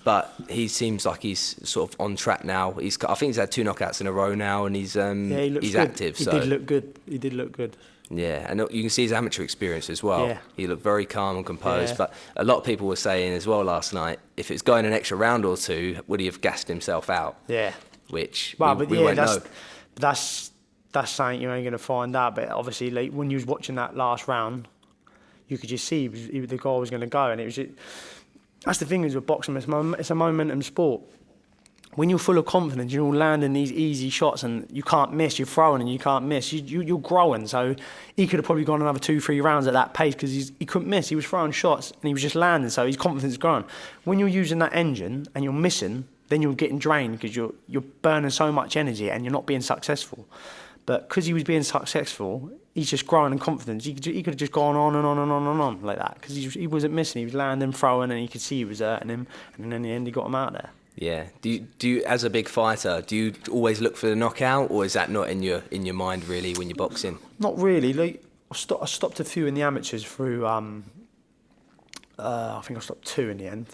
Speaker 2: But he seems like he's sort of on track now. I think he's had 2 knockouts in a row now, and he's
Speaker 1: good.
Speaker 2: active.
Speaker 1: He did look good. He did look good.
Speaker 2: Yeah, and you can see his amateur experience as well.
Speaker 1: Yeah.
Speaker 2: He looked very calm and composed.
Speaker 1: Yeah.
Speaker 2: But a lot of people were saying as well last night, if it's going an extra round or two, would he have gassed himself out?
Speaker 1: Yeah.
Speaker 2: Which we won't know.
Speaker 1: That's something you ain't going to find out. But obviously, like, when you was watching that last round, you could just see the guy was going to go, and it was just... That's the thing is with boxing, it's a momentum sport. When you're full of confidence, you're landing these easy shots and you can't miss, you're throwing and you can't miss, you're growing. So he could have probably gone another 2-3 rounds at that pace because he couldn't miss. He was throwing shots and he was just landing, so his confidence is growing. When you're using that engine and you're missing, then you're getting drained because you're burning so much energy and you're not being successful. But because he was being successful, he's just growing in confidence. He could have just gone on and on and on and on like that because he wasn't missing. He was landing, throwing, and he could see he was hurting him. And then in the end, he got him out there.
Speaker 2: Yeah. Do you, as a big fighter, do you always look for the knockout, or is that not in your mind really when you're boxing?
Speaker 1: Not really. Like I stopped a few in the amateurs through. I think I stopped 2 in the end.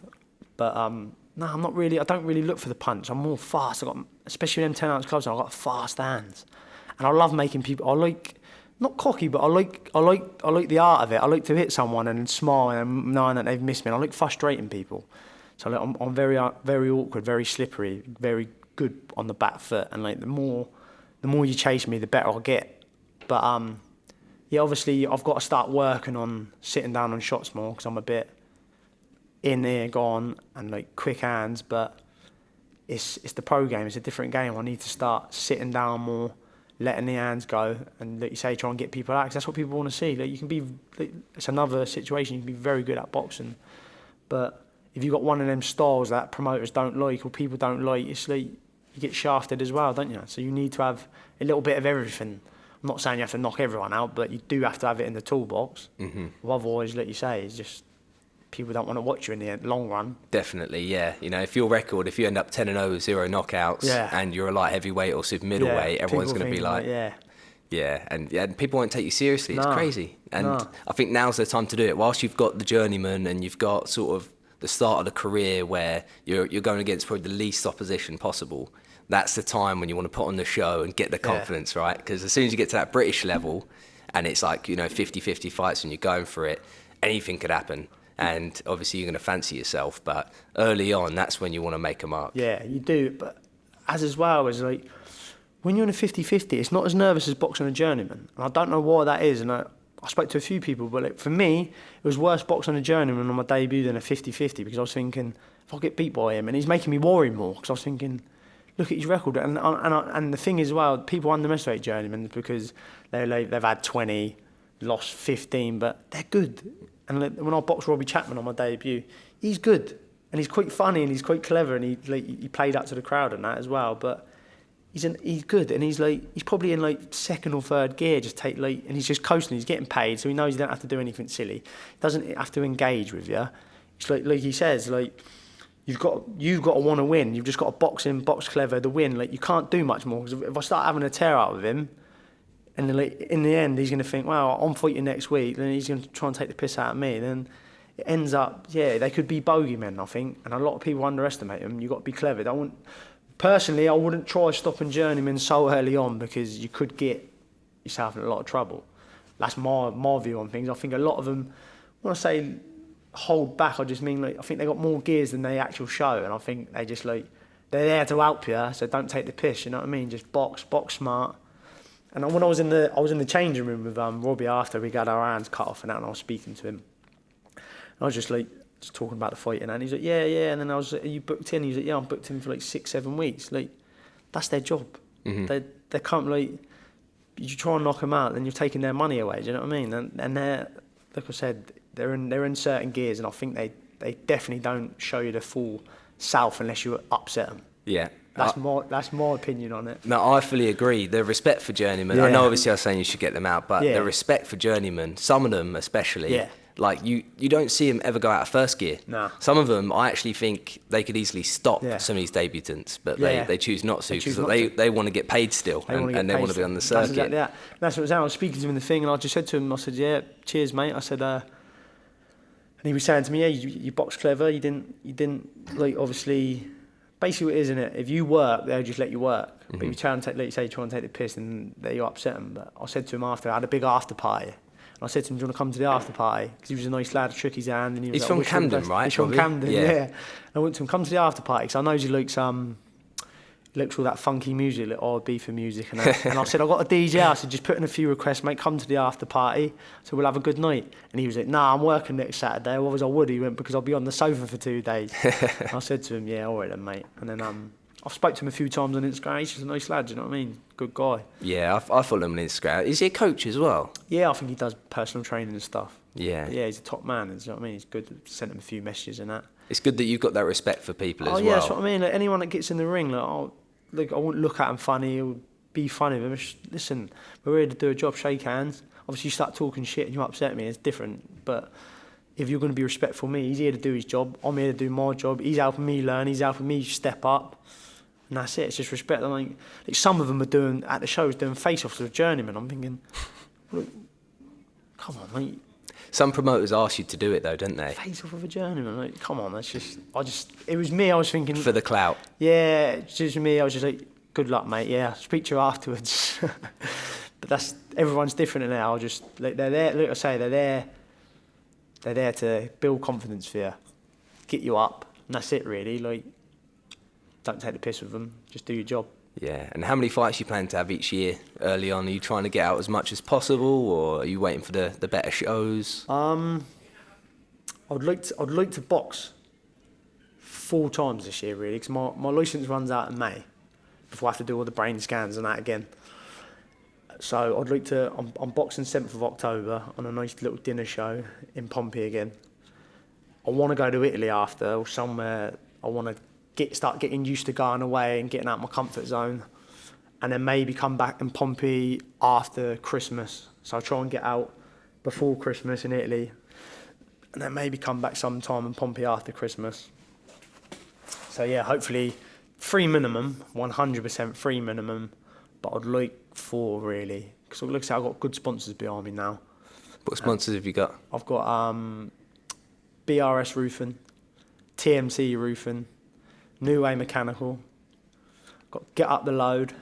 Speaker 1: But no, I'm not really. I don't really look for the punch. I'm more fast. Especially in them 10-ounce gloves, I've got fast hands. And I love making people. I like, not cocky, but I like the art of it. I like to hit someone and smile and knowing that they've missed me. And I like frustrating people. So like, I'm very awkward, very slippery, very good on the back foot. And like the more you chase me, the better I'll get. But yeah, obviously I've got to start working on sitting down on shots more because I'm a bit in there, gone, and like quick hands. But it's the pro game. It's a different game. I need to start sitting down more, letting the hands go, and like you say, try and get people out, because that's what people want to see. Like you can be, like, it's another situation. You can be very good at boxing, but if you've got one of them styles that promoters don't like or people don't like, it's like you get shafted as well, don't you? So you need to have a little bit of everything. I'm not saying you have to knock everyone out, but you do have to have it in the toolbox. Mm-hmm. Otherwise, like you say, it's just people don't want to watch you in the long run.
Speaker 2: Definitely, yeah. You know, if your record, if you end up 10-0 with 0 knockouts, and you're a light heavyweight or super middleweight, everyone's going to be like, and people won't take you seriously. It's crazy. And I think now's the time to do it. Whilst you've got the journeyman and you've got sort of the start of the career where you're going against probably the least opposition possible, that's the time when you want to put on the show and get the confidence, right? Because as soon as you get to that British level and it's like, 50-50 fights and you're going for it, anything could happen. And obviously you're going to fancy yourself, but early on, that's when you want to make a mark.
Speaker 1: Yeah, you do. But as well as like, when you're in a 50-50, it's not as nervous as boxing a journeyman. And I don't know why that is. And I spoke to a few people, but like, for me, it was worse boxing a journeyman on my debut than a 50-50, because I was thinking, if I get beat by him, and he's making me worry more, because I was thinking, look at his record. And the thing is, well, people underestimate journeymen because they've had 20, lost 15, but they're good. And when I boxed Robbie Chapman on my debut, he's good, and he's quite funny, and he's quite clever, and he played up to the crowd and that as well. But he's good, and he's probably in like 2nd or 3rd gear, and he's just coasting. He's getting paid, so he knows he don't have to do anything silly. He doesn't have to engage with you. It's like he says, like you've got to want to win. You've just got to box clever to win. Like you can't do much more, because if I start having a tear out with him, and then, like, in the end, he's going to think, well, I'm fighting next week, then he's going to try and take the piss out of me. Then it ends up, they could be bogeymen, I think, and a lot of people underestimate them. You've got to be clever. Personally, I wouldn't try stopping journeymen so early on, because you could get yourself in a lot of trouble. That's my view on things. I think a lot of them, when I say hold back, I just mean, like, I think they got more gears than they actually show, and I think they just, like, they're there to help you, so don't take the piss, you know what I mean? Just box smart. And when I was in the changing room with Robbie after we got our hands cut off and that, and I was speaking to him, and I was just talking about the fight, and he's like, yeah, and then I was like, are you booked in? He's like, yeah, I'm booked in for like 6-7 weeks. Like, that's their job. Mm-hmm. They can't, like, you try and knock them out, then you're taking their money away. Do you know what I mean? And they're, like I said, they're in certain gears, and I think they definitely don't show you the full self unless you upset them.
Speaker 2: Yeah.
Speaker 1: That's my opinion on it.
Speaker 2: No, I fully agree. The respect for journeymen, I know obviously I was saying you should get them out, but the respect for journeymen, some of them especially, like you don't see them ever go out of first gear. No. Some of them, I actually think they could easily stop some of these debutants, but they choose not to, because they want to get paid still, and they want to be on the circuit. That's exactly that.
Speaker 1: That's what I was speaking to him in the thing, and I just said to him, I said, yeah, cheers, mate. I said, and he was saying to me, yeah, you box clever, you didn't, like, obviously... Basically what it is, isn't it? If you work, they'll just let you work. Mm-hmm. But if you try and take the piss, and you upset them. But I said to him after, I had a big after party. And I said to him, do you want to come to the after party? Because he was a nice lad, shook his hand. And
Speaker 2: he's from Camden, right?
Speaker 1: He's from Camden, yeah. And I went to him, come to the after party, because I know he likes all that funky music, like R&B for music. And I said, I've got a DJ. I said, just put in a few requests, mate, come to the after party. So we'll have a good night. And he was like, nah, I'm working next Saturday. Otherwise I would. He went, because I'll be on the sofa for 2 days. I said to him, yeah, all right then, mate. And then I've spoke to him a few times on Instagram. He's just a nice lad, do you know what I mean? Good guy.
Speaker 2: Yeah, I follow him on Instagram. Is he a coach as well?
Speaker 1: Yeah, I think he does personal training and stuff.
Speaker 2: Yeah.
Speaker 1: But yeah, he's a top man, do you know what I mean? He's good. Sent him a few messages and that.
Speaker 2: It's good that you've got that respect for people as well.
Speaker 1: Oh yeah, that's what I mean. Like, anyone that gets in the ring, like, I wouldn't look at him funny. be funny. Listen, we're here to do a job, shake hands. Obviously, you start talking shit and you upset me, it's different. But if you're going to be respectful of me, he's here to do his job. I'm here to do my job. He's helping me learn. He's helping me step up. And that's it. It's just respect. Like some of them are doing, at the shows, doing face-offs with journeyman. I'm thinking, look, come on, mate.
Speaker 2: Some promoters ask you to do it though, don't they?
Speaker 1: Face-off with a journeyman. Like, come on, it was me, I was thinking.
Speaker 2: For the clout.
Speaker 1: Yeah, it's just me. I was just like, good luck, mate. Yeah, I'll speak to you afterwards. But everyone's different in there. I'll just, like, they're there, like I say, they're there to build confidence for you, get you up, and that's it really. Like, don't take the piss with them, just do your job.
Speaker 2: Yeah, and how many fights you plan to have each year early on? Are you trying to get out as much as possible, or are you waiting for the better shows?
Speaker 1: I'd like to box 4 times this year really, because my licence runs out in May before I have to do all the brain scans and that again. So I'd like to, I'm boxing 7th of October on a nice little dinner show in Pompey again. I want to go to Italy after, or somewhere. I want to start getting used to going away and getting out of my comfort zone, and then maybe come back in Pompey after Christmas. So I'll try and get out before Christmas in Italy, and then maybe come back sometime in Pompey after Christmas. So yeah, hopefully 3 minimum, 100% 3 minimum, but I'd like 4 really, because like I say, I've got good sponsors behind me now.
Speaker 2: What sponsors have you got?
Speaker 1: I've got BRS Roofing, TMC Roofing, New Way Mechanical, got Get Up the Load,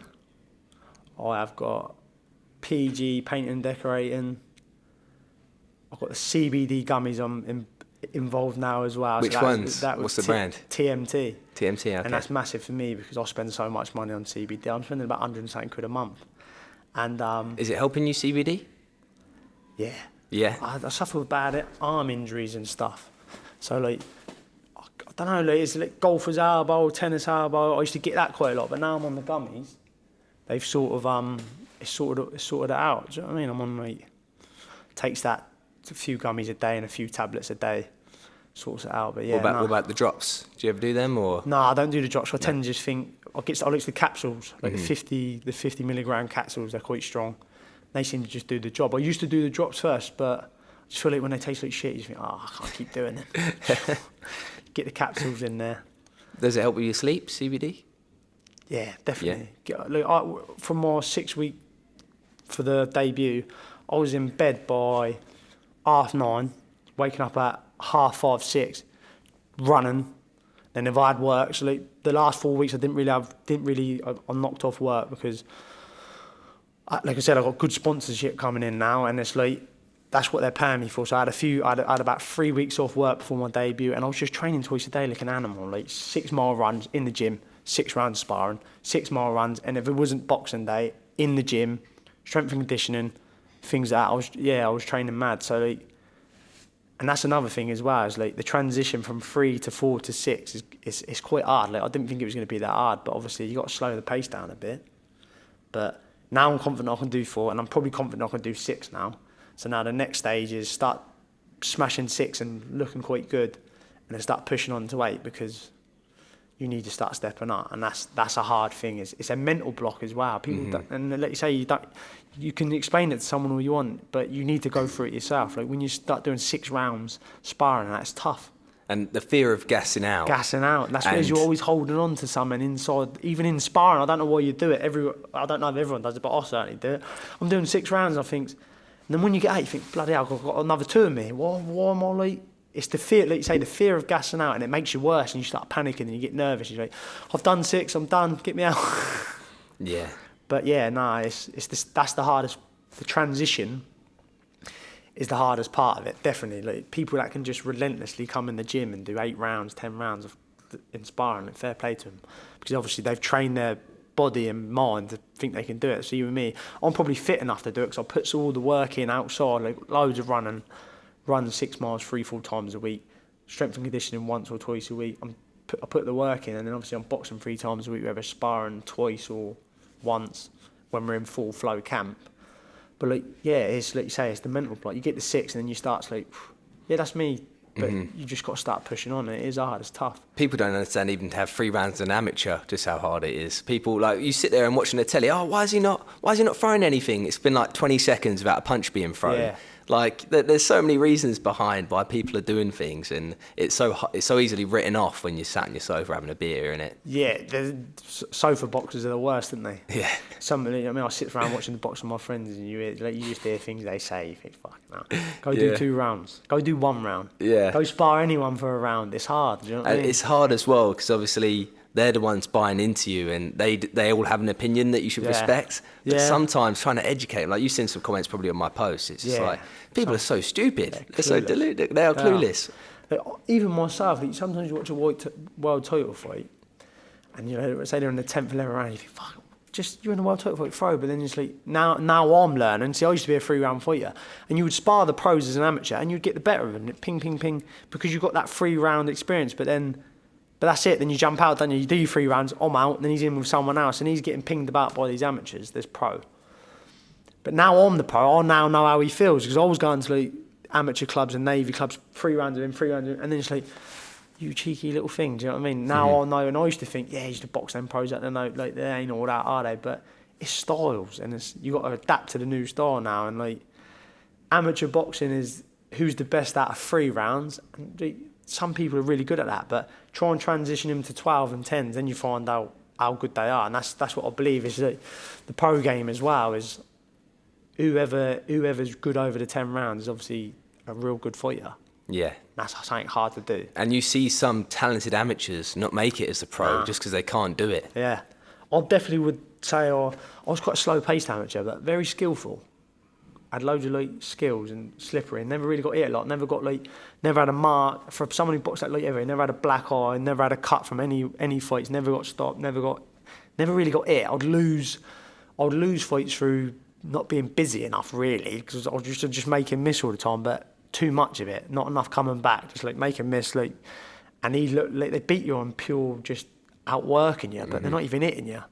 Speaker 1: I have got PG Painting and Decorating, I've got the CBD gummies I'm involved now as well.
Speaker 2: Which ones? What's the brand?
Speaker 1: TMT.
Speaker 2: TMT, okay.
Speaker 1: And that's massive for me because I spend so much money on CBD. I'm spending about 100 and something quid a month. And
Speaker 2: is it helping you, CBD?
Speaker 1: Yeah.
Speaker 2: Yeah.
Speaker 1: I suffer with bad arm injuries and stuff. So like, I don't know, like, it's like golfer's elbow, tennis elbow. I used to get that quite a lot, but now I'm on the gummies. They've sort of it's sorted it out. Do you know what I mean? I'm on like, takes that a few gummies a day and a few tablets a day, sorts it out. But yeah.
Speaker 2: What about the drops? Do you ever do them or?
Speaker 1: No, I don't do the drops. I tend to just think I like the capsules, like the 50 milligram capsules. They're quite strong. They seem to just do the job. I used to do the drops first, but I just feel like when they taste like shit, you just think, I can't keep doing it. Get the capsules in there.
Speaker 2: Does it help with your sleep, CBD?
Speaker 1: Yeah, definitely. Yeah. From my 6 week for the debut, I was in bed by 9:30, waking up at 5:30, 6, running. Then if I had work, so like the last 4 weeks I I knocked off work because, like I said, I've got good sponsorship coming in now, and it's like, that's what they're paying me for. So I had about 3 weeks off work before my debut, and I was just training twice a day like an animal, like 6 mile runs in the gym, 6 rounds sparring, 6 mile runs, and if it wasn't boxing day, in the gym, strength and conditioning, things like that. I was training mad. So like, and that's another thing as well, is like the transition from 3 to 4 to 6 is quite hard. Like I didn't think it was going to be that hard, but obviously you got to slow the pace down a bit. But now I'm confident I can do 4, and I'm probably confident I can do 6 now. So now the next stage is start smashing 6 and looking quite good, and then start pushing on to 8, because you need to start stepping up, and that's a hard thing. It's a mental block as well. People don't, and like you say, you can explain it to someone all you want, but you need to go through it yourself. Like when you start doing 6 rounds sparring, that's tough.
Speaker 2: And the fear of gassing out. That's
Speaker 1: because you're always holding on to something inside. Even in sparring, I don't know why you do it. I don't know if everyone does it, but I certainly do it. I'm doing 6 rounds, I think. And then when you get 8, you think, bloody hell, I've got another 2 of me. Why am I like... It's the fear, like you say, the fear of gassing out, and it makes you worse, and you start panicking, and you get nervous. You're like, I've done 6, I'm done, get me out.
Speaker 2: Yeah.
Speaker 1: But yeah, that's the hardest. The transition is the hardest part of it, definitely. Like people that can just relentlessly come in the gym and do 8 rounds, 10 rounds of inspiring, and fair play to them, because obviously they've trained their body and mind to think they can do it. So you and me, I'm probably fit enough to do it, because I put all the work in outside, like loads of running. Run 6 miles 3-4 times a week, strength and conditioning once or twice a week. I put the work in, and then obviously I'm boxing 3 times a week, whether sparring twice or once when we're in full flow camp. But like, yeah, it's like you say, it's the mental block. You get to 6 and then you start to like, yeah, that's me But you just got to start pushing on. It is hard. It's tough.
Speaker 2: People don't understand even to have 3 rounds as an amateur, just how hard it is. People, like, you sit there and watching the telly, why is he not throwing anything? It's been like 20 seconds without a punch being thrown. Yeah. Like, there's so many reasons behind why people are doing things, and it's so easily written off when you're sat on your sofa having a beer, innit?
Speaker 1: Yeah, the sofa boxers are the worst, aren't they?
Speaker 2: Yeah.
Speaker 1: I sit around watching the box with my friends, and you just hear things they say. You think, fuck no. Go do 2 rounds. Go do 1 round.
Speaker 2: Yeah.
Speaker 1: Go spar anyone for a round. It's hard. Do you know what I mean?
Speaker 2: It's hard as well, because obviously they're the ones buying into you, and they all have an opinion that you should respect. But sometimes trying to educate them, like you've seen some comments probably on my posts, it's just like, people are so stupid. They're so deluded. They are clueless.
Speaker 1: Even myself, sometimes you watch a world title fight, and say they're in the 10th, 11th round, you think, fuck, you're in a world title fight, throw. But then it's like, now I'm learning. See, I used to be a 3-round fighter, and you would spar the pros as an amateur, and you'd get the better of them, ping, ping, ping, because you've got that 3-round experience. But that's it. Then you jump out, don't you? You do your 3 rounds, I'm out, and then he's in with someone else, and he's getting pinged about by these amateurs. There's pro. But now I'm the pro. I now know how he feels, because I was going to like amateur clubs and navy clubs, 3 rounds of him, 3 rounds of him, and then it's like, you cheeky little thing. Do you know what I mean? Now I know, and I used to think, you used to box them pros out there. No, like they ain't all that, are they? But it's styles, and you got to adapt to the new style now. And like amateur boxing is who's the best out of 3 rounds. And some people are really good at that, but try and transition them to 12 and 10s, then you find out how good they are. And that's what I believe is that the pro game as well is whoever's good over the 10 rounds is obviously a real good fighter.
Speaker 2: Yeah.
Speaker 1: That's something hard to do.
Speaker 2: And you see some talented amateurs not make it as a pro just because they can't do it.
Speaker 1: Yeah. I definitely would say I was quite a slow-paced amateur, but very skillful. I had loads of skills and slippery, and never really got hit a lot. Never had a mark. For someone who boxed that late ever, never had a black eye, never had a cut from any fights, never got stopped, never really got hit. I'd lose fights through not being busy enough, really, because I was just making miss all the time, but too much of it, not enough coming back, just make and miss, and they beat you on pure just outworking you, but they're not even hitting you.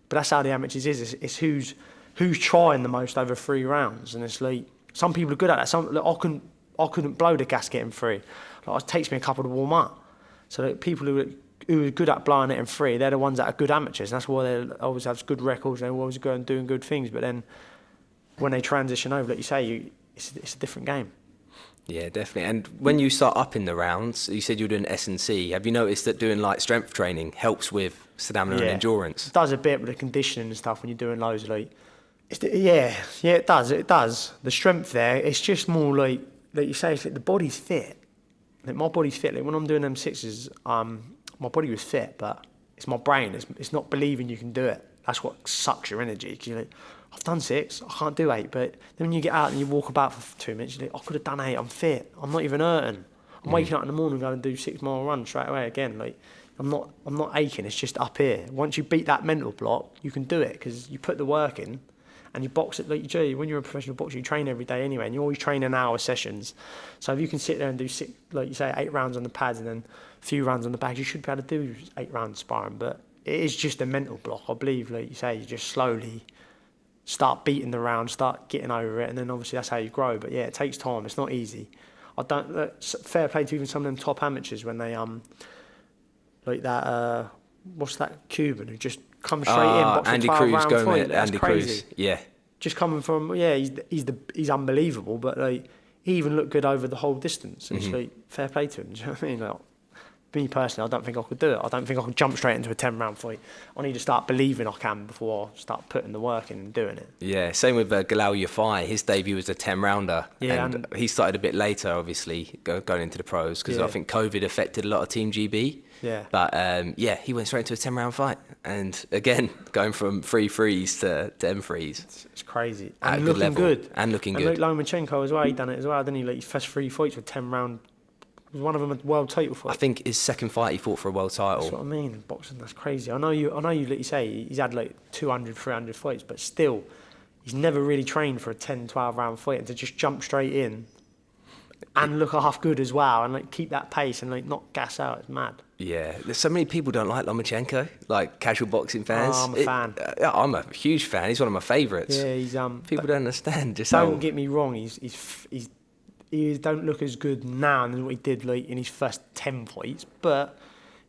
Speaker 1: But that's how the amateurs is. It's who's trying the most over 3 rounds, and it's like some people are good at that. I couldn't blow the gasket in 3. It takes me a couple to warm up. So people who are good at blowing it in 3, they're the ones that are good amateurs. And that's why they always have good records. They always go and doing good things. But then when they transition over, like you say, it's a different game.
Speaker 2: Yeah, definitely. And when you start up in the rounds, you said you were doing S&C. Have you noticed that doing strength training helps with stamina and endurance?
Speaker 1: It does a bit with the conditioning and stuff when you're doing loads of it does. It does. The strength there, it's just more like you say, it's the body's fit. My body's fit. When I'm doing them 6s, my body was fit, but it's my brain. It's not believing you can do it. That's what sucks your energy. 'Cause you're like, I've done 6, I can't do 8. But then when you get out and you walk about for 2 minutes, you're like, I could have done 8. I'm fit. I'm not even hurting. I'm waking up in the morning and going and do 6-mile run straight away again. I'm not aching. It's just up here. Once you beat that mental block, you can do it because you put the work in. And you box it like you do. When you're a professional boxer, you train every day anyway, and you always train in hour sessions. So if you can sit there and do 6, like you say, 8 rounds on the pads and then a few rounds on the bags, you should be able to do 8 rounds sparring. But it is just a mental block. I believe, like you say, you just slowly start beating the round, start getting over it, and then obviously that's how you grow. But yeah, it takes time. It's not easy. Fair play to even some of them top amateurs when they like that. What's that Cuban who just comes straight in, boxing
Speaker 2: Andy
Speaker 1: 12
Speaker 2: Cruz
Speaker 1: round
Speaker 2: going
Speaker 1: fight.
Speaker 2: with
Speaker 1: That's
Speaker 2: Andy
Speaker 1: crazy.
Speaker 2: Cruz, yeah.
Speaker 1: Just coming from he's unbelievable, but he even looked good over the whole distance. And it's fair play to him. Do you know what I mean? Me personally, I don't think I could do it. I don't think I could jump straight into a 10-round fight. I need to start believing I can before I start putting the work in and doing it.
Speaker 2: Yeah, same with Galal Yafai. His debut was a 10-rounder. Yeah, and he started a bit later, obviously, going into the pros, because I think COVID affected a lot of Team GB.
Speaker 1: Yeah.
Speaker 2: But, he went straight into a 10-round fight. And, again, going from 3 threes to M3s.
Speaker 1: It's crazy. And looking good.
Speaker 2: And looking good.
Speaker 1: And Lomachenko as well, he done it as well, didn't he? His first 3 fights were 10-round. Was one of them a world title fight?
Speaker 2: I think his second fight he fought for a world title.
Speaker 1: That's what I mean. In boxing, that's crazy. I know you. Like you say, he's had 200, 300 fights, but still, he's never really trained for a 10, 12 round fight, and to just jump straight in and look half good as well, and keep that pace and not gas out. It's mad.
Speaker 2: Yeah, there's so many people don't like Lomachenko, casual boxing fans.
Speaker 1: Oh, I'm a fan.
Speaker 2: I'm a huge fan. He's one of my favourites.
Speaker 1: Yeah, he's
Speaker 2: people don't understand.
Speaker 1: Don't get me wrong. He's he don't look as good now than what he did like in his first 10 fights, but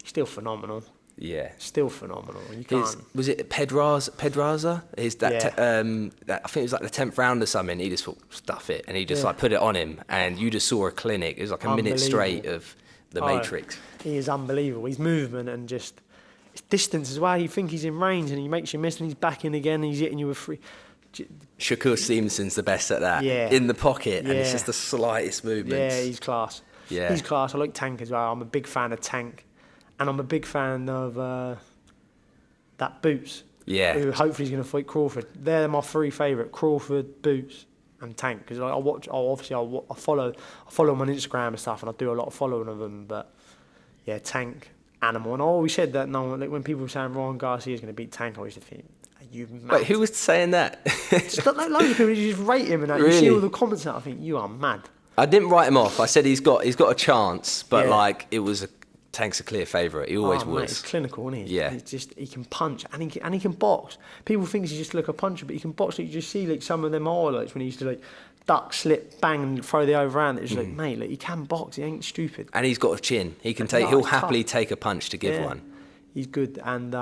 Speaker 1: he's still phenomenal.
Speaker 2: Yeah,
Speaker 1: still phenomenal. You can't.
Speaker 2: Was it Pedraza? I think it was like the 10th round or something. He just thought, stuff it, and he just like put it on him, and you just saw a clinic. It was like a minute straight of the Matrix.
Speaker 1: He is unbelievable. His movement and just his distance as well. You think he's in range, and he makes you miss, and he's back in again, and he's hitting you with free.
Speaker 2: Shakur Stevenson's the best at that.
Speaker 1: Yeah.
Speaker 2: In the pocket, and it's just the slightest movements.
Speaker 1: Yeah, he's class.
Speaker 2: Yeah.
Speaker 1: He's class. I like Tank as well. I'm a big fan of Tank. And I'm a big fan of that Boots.
Speaker 2: Yeah.
Speaker 1: Who hopefully is going to fight Crawford. They're my 3 favourite: Crawford, Boots, and Tank. Because I follow them on Instagram and stuff, and I do a lot of following of them. But yeah, Tank, animal. And I always said that. No, like when people were saying Ryan Garcia is going to beat Tank, I always think, are you mad?
Speaker 2: Wait, who was saying that?
Speaker 1: Just like loads of people just rate him and that.
Speaker 2: Really?
Speaker 1: You see all the comments and I think you are mad.
Speaker 2: I didn't write him off. I said he's got a chance, but like it was Tank's a clear favourite. He always was.
Speaker 1: Mate, he's clinical, isn't he?
Speaker 2: Yeah.
Speaker 1: He's just, he can punch and he can box. People think he's just like a puncher, but he can box. Like you just see like some of them highlights when he used to like duck, slip, bang, and throw the overhand. It's like, mate, like he can box. He ain't stupid.
Speaker 2: And he's got a chin. He can take. He'll happily take a punch to give one.
Speaker 1: He's good. And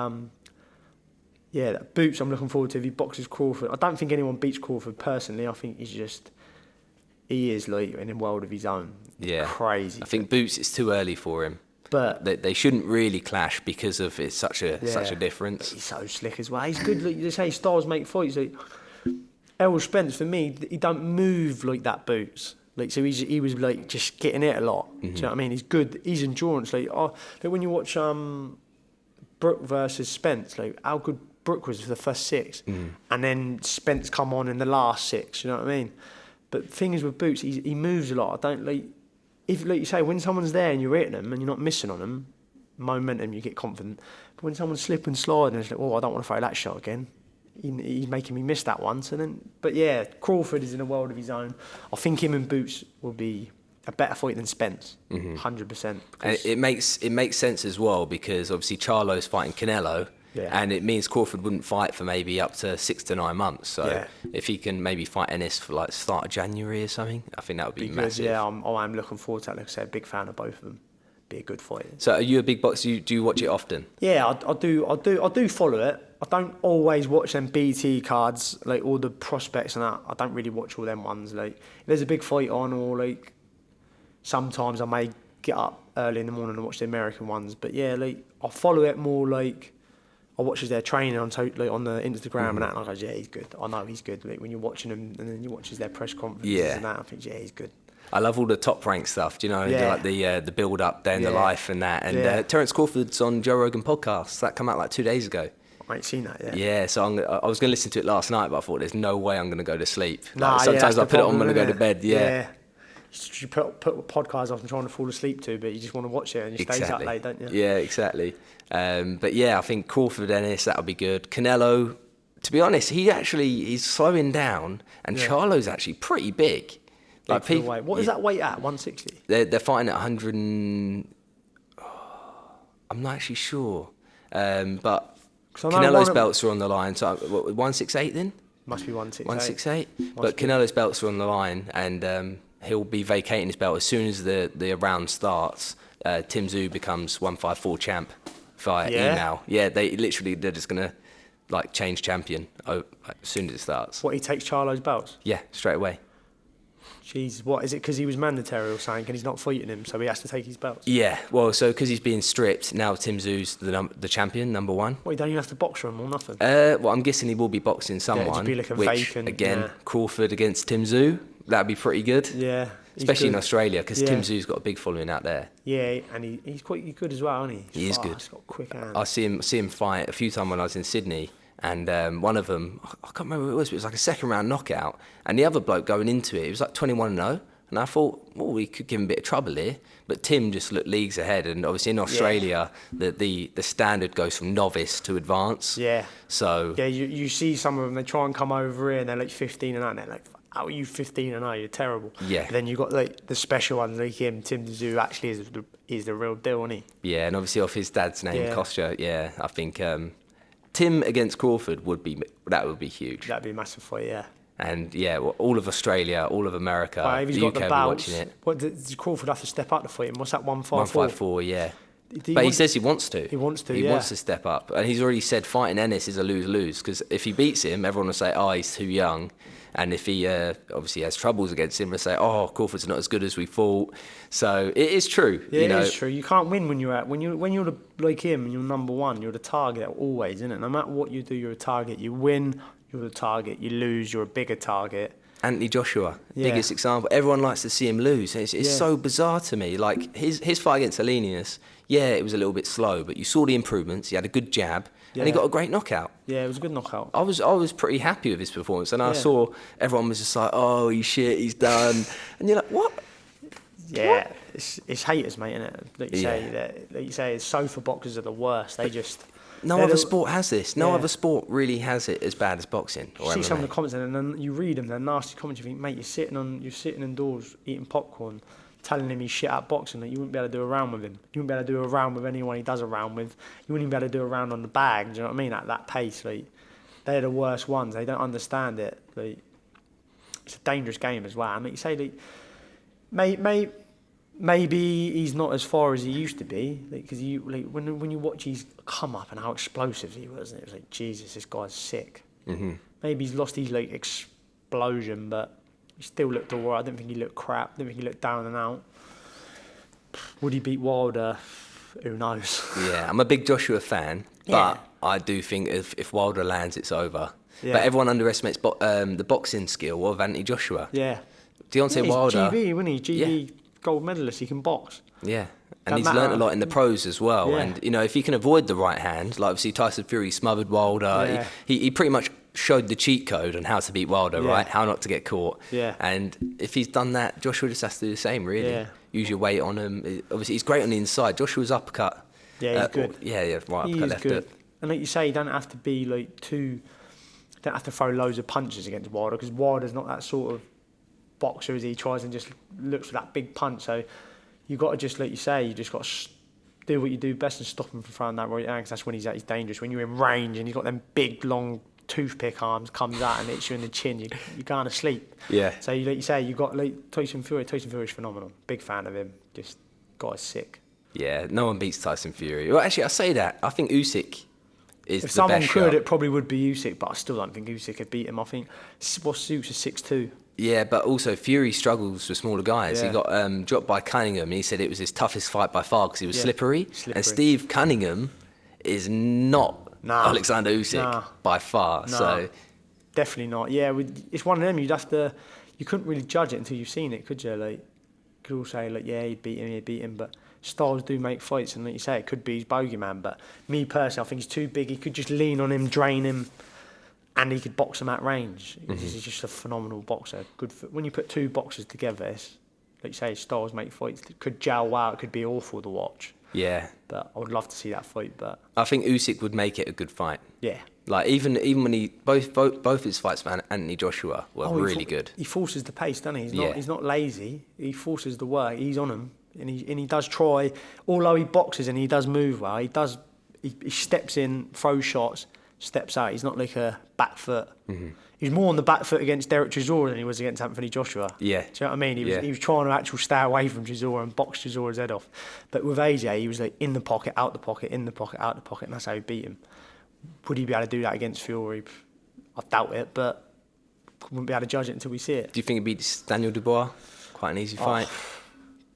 Speaker 1: that Boots, I'm looking forward to if he boxes Crawford. I don't think anyone beats Crawford personally. I think he is like in a world of his own.
Speaker 2: Yeah,
Speaker 1: crazy.
Speaker 2: I think Boots, it's too early for him. But they shouldn't really clash because of it's such a difference.
Speaker 1: He's so slick as well. He's good. Like you say, styles make fights. Like Errol Spence, for me, he don't move like that Boots. Like so, he was like just getting it a lot. Do you know what I mean? He's good. He's endurance. Like when you watch Brook versus Spence, like how good Brook was for the first 6, and then Spence come on in the last 6. You know what I mean? But the thing is with Boots, he moves a lot. I don't like. If, like you say, when someone's there and you're hitting them and you're not missing on them, momentum, you get confident. But when someone's slipping, sliding, it's like, I don't want to throw that shot again. He's making me miss that once. But yeah, Crawford is in a world of his own. I think him and Boots will be a better fight than Spence, 100%.
Speaker 2: And it makes sense as well because obviously Charlo's fighting Canelo. Yeah. And it means Crawford wouldn't fight for maybe up to 6 to 9 months. So if he can maybe fight Ennis for like start of January or something, I think that would be massive.
Speaker 1: Yeah, I'm looking forward to that. Like I said, big fan of both of them. Be a good fight.
Speaker 2: So are you a big boxer? Do you watch it often?
Speaker 1: Yeah, I do follow it. I don't always watch them BT cards, like all the prospects and that. I don't really watch all them ones. Like if there's a big fight on, or like sometimes I may get up early in the morning and watch the American ones. But yeah, like I follow it more like. I watch their training on the Instagram and that, and I go, yeah, he's good. I know he's good. Like when you're watching him, and then you watch their press conferences and that, I think, yeah, he's good.
Speaker 2: I love all the Top Rank stuff. Do you know, like the build up, day in the life, and that. And Terence Crawford's on Joe Rogan podcast. That came out like 2 days ago.
Speaker 1: I ain't seen that yet.
Speaker 2: Yeah, so I was going to listen to it last night, but I thought there's no way I'm going to go to sleep. Like, sometimes I put it on when I go to bed. Yeah.
Speaker 1: You put podcasts off and trying to fall asleep to, but you just want to watch it and you stay up late, don't you?
Speaker 2: Yeah, exactly. But yeah, I think Crawford Ennis, that'll be good. Canelo, to be honest, he's slowing down, and Charlo's actually pretty big.
Speaker 1: Like people, what is that weight at? 160?
Speaker 2: They're fighting at 100. I'm not actually sure, but Canelo's belts are on the line. So 168 then?
Speaker 1: Must be 168.
Speaker 2: 168. But Canelo's belts are on the line, and he'll be vacating his belt as soon as the round starts. Tim Tszyu becomes 154 champ via email. Yeah, they're just gonna like change champion as soon as it starts.
Speaker 1: What, he takes Charlo's belts?
Speaker 2: Yeah, straight away.
Speaker 1: Jeez, what is it? Because he was mandatory or something, and he's not fighting him, so he has to take his belts.
Speaker 2: Yeah, well, so because he's being stripped now, Tim Tszyu's the champion, number 1.
Speaker 1: Well, you don't even have to box for him or nothing.
Speaker 2: Well, I'm guessing he will be boxing someone.
Speaker 1: Yeah, be like a
Speaker 2: which,
Speaker 1: vacant,
Speaker 2: again, Crawford against Tim Tszyu. That'd be pretty good.
Speaker 1: Yeah.
Speaker 2: Especially in Australia, because Tim Tszyu's got a big following out there.
Speaker 1: Yeah, and he's quite good as well, isn't he?
Speaker 2: He is good.
Speaker 1: He's got quick hands.
Speaker 2: I see him fight a few times when I was in Sydney, and one of them, I can't remember who it was, but it was like a second round knockout, and the other bloke going into it was like 21-0, and I thought, well, we could give him a bit of trouble here, but Tim just looked leagues ahead, and obviously in Australia, the standard goes from novice to advanced. Yeah. So
Speaker 1: yeah, you see some of them, they try and come over here, and they're like 15 and they're like, how are you 15-0? You're terrible. Yeah. But then you got like the special ones like him. Tim Tszyu actually is the real deal, isn't he?
Speaker 2: Yeah, and obviously off his dad's name, Kostya. Yeah, I think Tim against Crawford would be huge.
Speaker 1: That'd be a massive fight. Yeah.
Speaker 2: And all of Australia, all of America,
Speaker 1: if he's
Speaker 2: the
Speaker 1: got
Speaker 2: UK
Speaker 1: the
Speaker 2: will be
Speaker 1: bouts,
Speaker 2: watching it.
Speaker 1: what does Crawford have to step up to fight him? What's that, 154?
Speaker 2: 154, yeah. But he says he wants to.
Speaker 1: He wants to,
Speaker 2: He wants to step up. And he's already said fighting Ennis is a lose-lose, because if he beats him, everyone will say, oh, he's too young. And if he obviously has troubles against him, they'll say, oh, Crawford's not as good as we thought. So it is true.
Speaker 1: Yeah, it is true. You can't win when you're like him and you're number one. You're the target always, isn't it? No matter what you do, you're a target. You win, you're the target. You lose, you're a bigger target.
Speaker 2: Anthony Joshua, biggest example. Everyone likes to see him lose. It's so bizarre to me. Like his fight against Alenius, it was a little bit slow, but you saw the improvements. He had a good jab, and he got a great knockout. Yeah,
Speaker 1: it was a good knockout.
Speaker 2: I was pretty happy with his performance, and I saw everyone was just like, "Oh, he's shit, he's done," and you're like, "What?"
Speaker 1: Yeah, it's haters, mate, isn't it? Like you say, sofa boxers are the worst. They just.
Speaker 2: No other sport has this. No other sport really has it as bad as boxing. Or
Speaker 1: you see
Speaker 2: MMA.
Speaker 1: some of the comments and then you read them, they're nasty comments. You think, mate, you're sitting indoors eating popcorn, telling him he's shit at boxing, that you wouldn't be able to do a round with him. You wouldn't be able to do a round with anyone he does a round with. You wouldn't even be able to do a round on the bag. Do you know what I mean? At that pace, like, they're the worst ones. They don't understand it. Like, it's a dangerous game as well. And like you say, like, maybe he's not as far as he used to be, because when you watch his come up and how explosive he was, and it was like, Jesus, this guy's sick. Mm-hmm. Maybe he's lost his like explosion, but he still looked alright. I didn't think he looked crap. I didn't think he looked down and out. Would he beat Wilder? Who knows?
Speaker 2: Yeah, I'm a big Joshua fan, but I do think if Wilder lands, it's over. Yeah. But everyone underestimates the boxing skill of Anthony Joshua.
Speaker 1: Yeah.
Speaker 2: Deontay Wilder.
Speaker 1: GB, wasn't he? GB gold medalist. He can box.
Speaker 2: Yeah. And he's learnt a lot in the pros as well. Yeah. And, if he can avoid the right hand, like obviously Tyson Fury smothered Wilder, he pretty much showed the cheat code on how to beat Wilder, right? How not to get caught. Yeah. And if he's done that, Joshua just has to do the same, really. Yeah. Use your weight on him. Obviously, he's great on the inside. Joshua's uppercut.
Speaker 1: Yeah, he's good.
Speaker 2: Right uppercut, left hook.
Speaker 1: And like you say, you don't have to be like don't have to throw loads of punches against Wilder, because Wilder's not that sort of boxer as he tries and just looks for that big punch. So you got to just, like you say, you just got to do what you do best and stop him from throwing that right hand, because that's when he's at his dangerous. When you're in range and he's got them big long toothpick arms, comes out and hits you in the chin, you're going to sleep. Yeah. So like you say, you got like Tyson Fury. Tyson Fury's phenomenal. Big fan of him. Just guy's sick.
Speaker 2: Yeah, no one beats Tyson Fury. Well, actually, I say that. I think Usyk is the best shot. If
Speaker 1: someone could, it probably would be Usyk, but I still don't think Usyk could beat him. I think Usyk is 6'2".
Speaker 2: Yeah, but also Fury struggles with smaller guys. Yeah. He got dropped by Cunningham, and he said it was his toughest fight by far because he was slippery. And Steve Cunningham is not Alexander Usyk by far. No. So
Speaker 1: definitely not. Yeah, it's one of them. You couldn't really judge it until you've seen it, could you? Like, you could all say like, yeah, he'd beat him, but styles do make fights, and like you say, it could be his bogeyman. But me personally, I think he's too big. He could just lean on him, drain him, and he could box him at range. Mm-hmm. He's just a phenomenal boxer. Good when you put two boxers together, it's, like you say, styles make fights. It could gel well. It could be awful to watch. Yeah. But I would love to see that fight. But
Speaker 2: I think Usyk would make it a good fight.
Speaker 1: Yeah.
Speaker 2: Like even when he both his fights for Anthony Joshua were really good.
Speaker 1: He forces the pace, doesn't he? He's not lazy. He forces the work. He's on him, and he does try. Although he boxes and he does move well, he steps in, throws shots, steps out. He's not like a back foot. Mm-hmm. He was more on the back foot against Derek Chisora than he was against Anthony Joshua. Yeah. Do you know what I mean? He was trying to actually stay away from Chisora and box Chisora's head off. But with AJ, he was like in the pocket, out the pocket, in the pocket, out the pocket, and that's how he beat him. Would he be able to do that against Fury? I doubt it, but wouldn't be able to judge it until we see it.
Speaker 2: Do you think he beats Daniel Dubois? Quite an easy fight.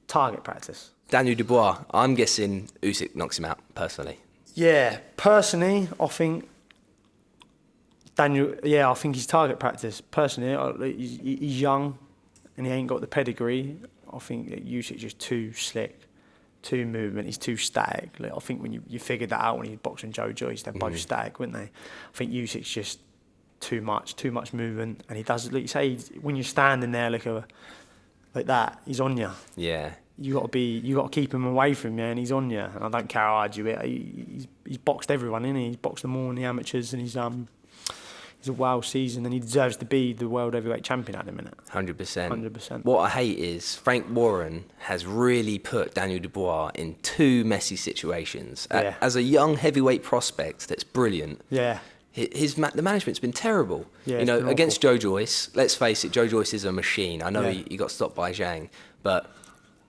Speaker 1: Target practice.
Speaker 2: Daniel Dubois, I'm guessing Usyk knocks him out, personally.
Speaker 1: Yeah, personally, I think I think he's target practice. Personally, he's young and he ain't got the pedigree. I think that Usyk's just too slick, too movement. He's too static. Like, I think when you figured that out when he was boxing Joe Joyce, they're both static, weren't they? I think Usyk's just too much movement, and he does, like you say, when you're standing there like that, he's on you. Yeah. You got to keep him away from you, and he's on you. And I don't care how hard you hit. He's boxed everyone, innit? He's boxed them all in the amateurs, and he's a wild season, and he deserves to be the world heavyweight champion at the minute.
Speaker 2: 100%. What I hate is Frank Warren has really put Daniel Dubois in two messy situations. As a young heavyweight prospect that's brilliant, The management's been terrible.
Speaker 1: Yeah,
Speaker 2: you know, against Joe Joyce, let's face it, Joe Joyce is a machine. I know he got stopped by Zhang, but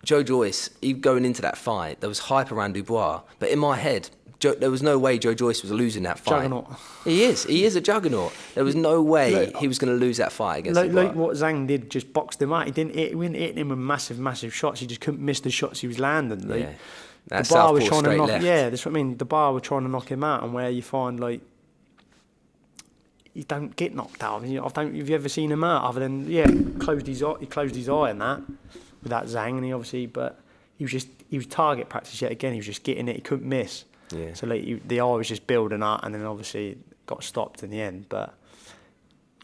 Speaker 2: Joe Joyce, going into that fight, there was hype around Dubois, but in my head, there was no way Joe Joyce was losing that fight.
Speaker 1: Juggernaut.
Speaker 2: He is a juggernaut. There was no way he was going to lose that fight against Dubois.
Speaker 1: Like what Zhang did, just boxed him out. He wasn't hitting him with massive shots. He just couldn't miss the shots he was landing. Like,
Speaker 2: yeah. That
Speaker 1: the bar was
Speaker 2: southpaw
Speaker 1: trying to knock.
Speaker 2: left.
Speaker 1: Yeah, that's what I mean. The bar were trying to knock him out, and where you find like you don't get knocked out. Have you ever seen him out other than he closed his eye and that with that Zhang, and he was target practice yet again. He was just getting it. He couldn't miss.
Speaker 2: Yeah.
Speaker 1: So like the eye was just building up, and then obviously got stopped in the end. But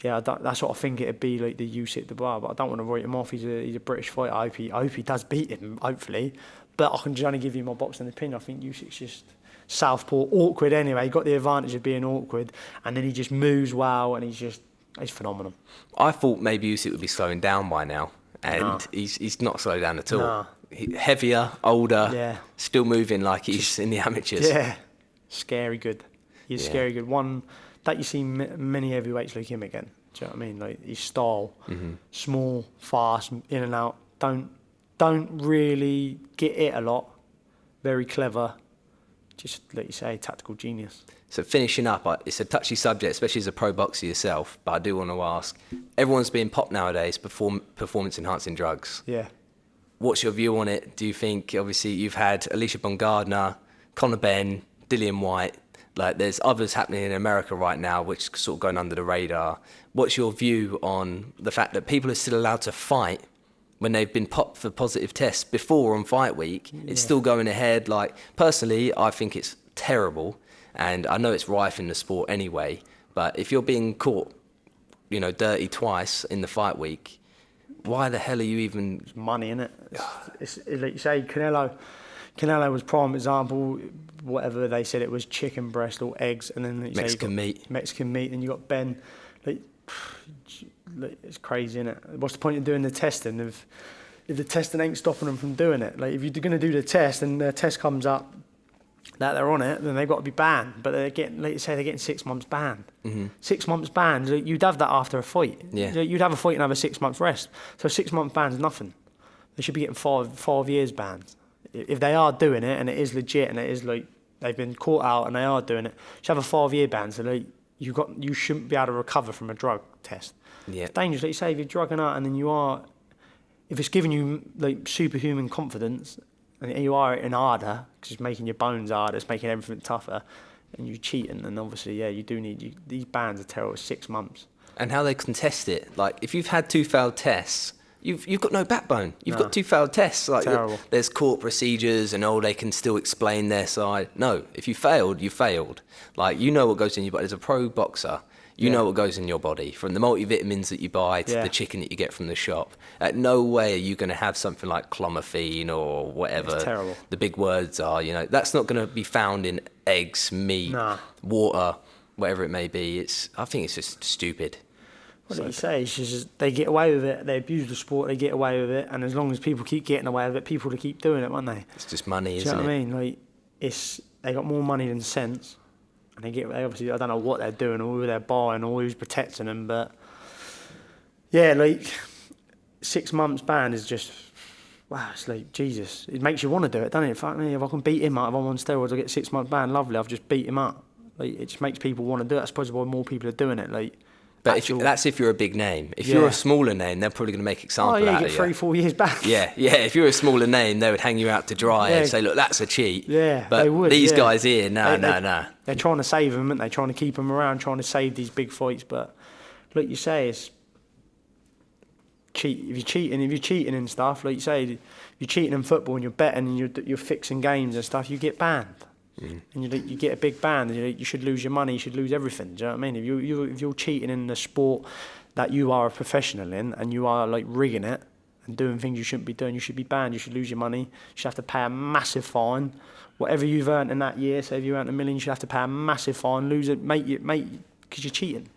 Speaker 1: yeah, that's what I think it'd be like the Usyk Dubois. But I don't want to write him off. He's a British fighter. I hope he does beat him. Hopefully, but I can just only give you my boxing opinion. I think Usyk's just southpaw, awkward anyway. He got the advantage of being awkward, and then he just moves well, and he's phenomenal.
Speaker 2: I thought maybe Usyk would be slowing down by now, and he's not slowed down at all.
Speaker 1: Nah.
Speaker 2: Heavier, older, still moving like he's in the amateurs.
Speaker 1: Yeah, scary good. He's scary good. One that you see many heavyweights like him again. Do you know what I mean? Like his style, small, fast, in and out. Don't really get it a lot. Very clever. Just like you say, tactical genius.
Speaker 2: So finishing up, it's a touchy subject, especially as a pro boxer yourself. But I do want to ask: everyone's being popped nowadays. Performance-enhancing drugs.
Speaker 1: Yeah.
Speaker 2: What's your view on it? Do you think, obviously, you've had Alicia Baumgardner, Conor Benn, Dillian White, like there's others happening in America right now which sort of going under the radar. What's your view on the fact that people are still allowed to fight when they've been popped for positive tests before on fight week? It's still going ahead. Like, personally, I think it's terrible, and I know it's rife in the sport anyway, but if you're being caught, dirty twice in the fight week, why the hell are you even...
Speaker 1: It's money, innit? It's like you say, Canelo was prime example. Whatever they said, it was chicken breast or eggs, and then
Speaker 2: Mexican meat,
Speaker 1: and you got Ben. Like, it's crazy, innit? What's the point of doing the testing if the testing ain't stopping them from doing it? Like, if you're going to do the test and the test comes up that they're on it, then they've got to be banned. But they're getting, like you say, they're getting 6 months banned. 6 months banned. You'd have that after a fight.
Speaker 2: Yeah.
Speaker 1: You'd have a fight and have a 6 month rest. So 6 month ban is nothing. They should be getting 5 years banned. If they are doing it and it is legit and it is like they've been caught out and they are doing it, you should have a 5 year ban. So like you shouldn't be able to recover from a drug test.
Speaker 2: Yeah.
Speaker 1: It's dangerous. Like you say, if you're drugging out and then if it's giving you like superhuman confidence, and you are in harder, because it's making your bones harder, it's making everything tougher, and you're cheating, and obviously, you do need... These bans are terrible, 6 months.
Speaker 2: And how they contest it. Like, if you've had 2 failed tests, you've got no backbone. You've got 2 failed tests. Like,
Speaker 1: terrible. There's
Speaker 2: court procedures, and they can still explain their side. No, if you failed, you failed. Like, you know what goes in your body. As a pro boxer, you know what goes in your body, from the multivitamins that you buy to the chicken that you get from the shop. No way are you going to have something like clomiphene or whatever.
Speaker 1: It's terrible.
Speaker 2: The big words are, that's not going to be found in eggs, meat, water, whatever it may be. I think it's just stupid.
Speaker 1: What do you say? It's just, they get away with it. They abuse the sport. They get away with it. And as long as people keep getting away with it, people will keep doing it, won't they?
Speaker 2: It's just money, isn't it?
Speaker 1: Do you know what I mean? Like, they got more money than sense. And they obviously, I don't know what they're doing or who they're buying or who's protecting them, but yeah, like 6 months ban is just, wow, it's like, Jesus. It makes you want to do it, doesn't it? Fuck me, if I can beat him up, if I'm on steroids, I get 6 months ban, lovely, I've just beat him up. Like, it just makes people want to do it. I suppose why more people are doing it. Like,
Speaker 2: but that's if you're a big name. If you're a smaller name, they're probably going to make example out of you.
Speaker 1: You get 3-4 years back.
Speaker 2: Yeah. If you're a smaller name, they would hang you out to dry and say, look, that's a cheat.
Speaker 1: Yeah,
Speaker 2: but
Speaker 1: they would.
Speaker 2: These guys here, nah.
Speaker 1: They're trying to save them, aren't they? Trying to keep them around, trying to save these big fights. But like you say, it's cheat. If you're cheating and stuff, like you say, if you're cheating in football and you're betting and you're fixing games and stuff, you get banned. And you get a big ban. You should lose your money. You should lose everything. Do you know what I mean? If you're cheating in the sport that you are a professional in, and you are like rigging it and doing things you shouldn't be doing, you should be banned. You should lose your money. You should have to pay a massive fine. Whatever you've earned in that year, say if you earned $1 million, you should have to pay a massive fine. Lose it, mate, because you're cheating.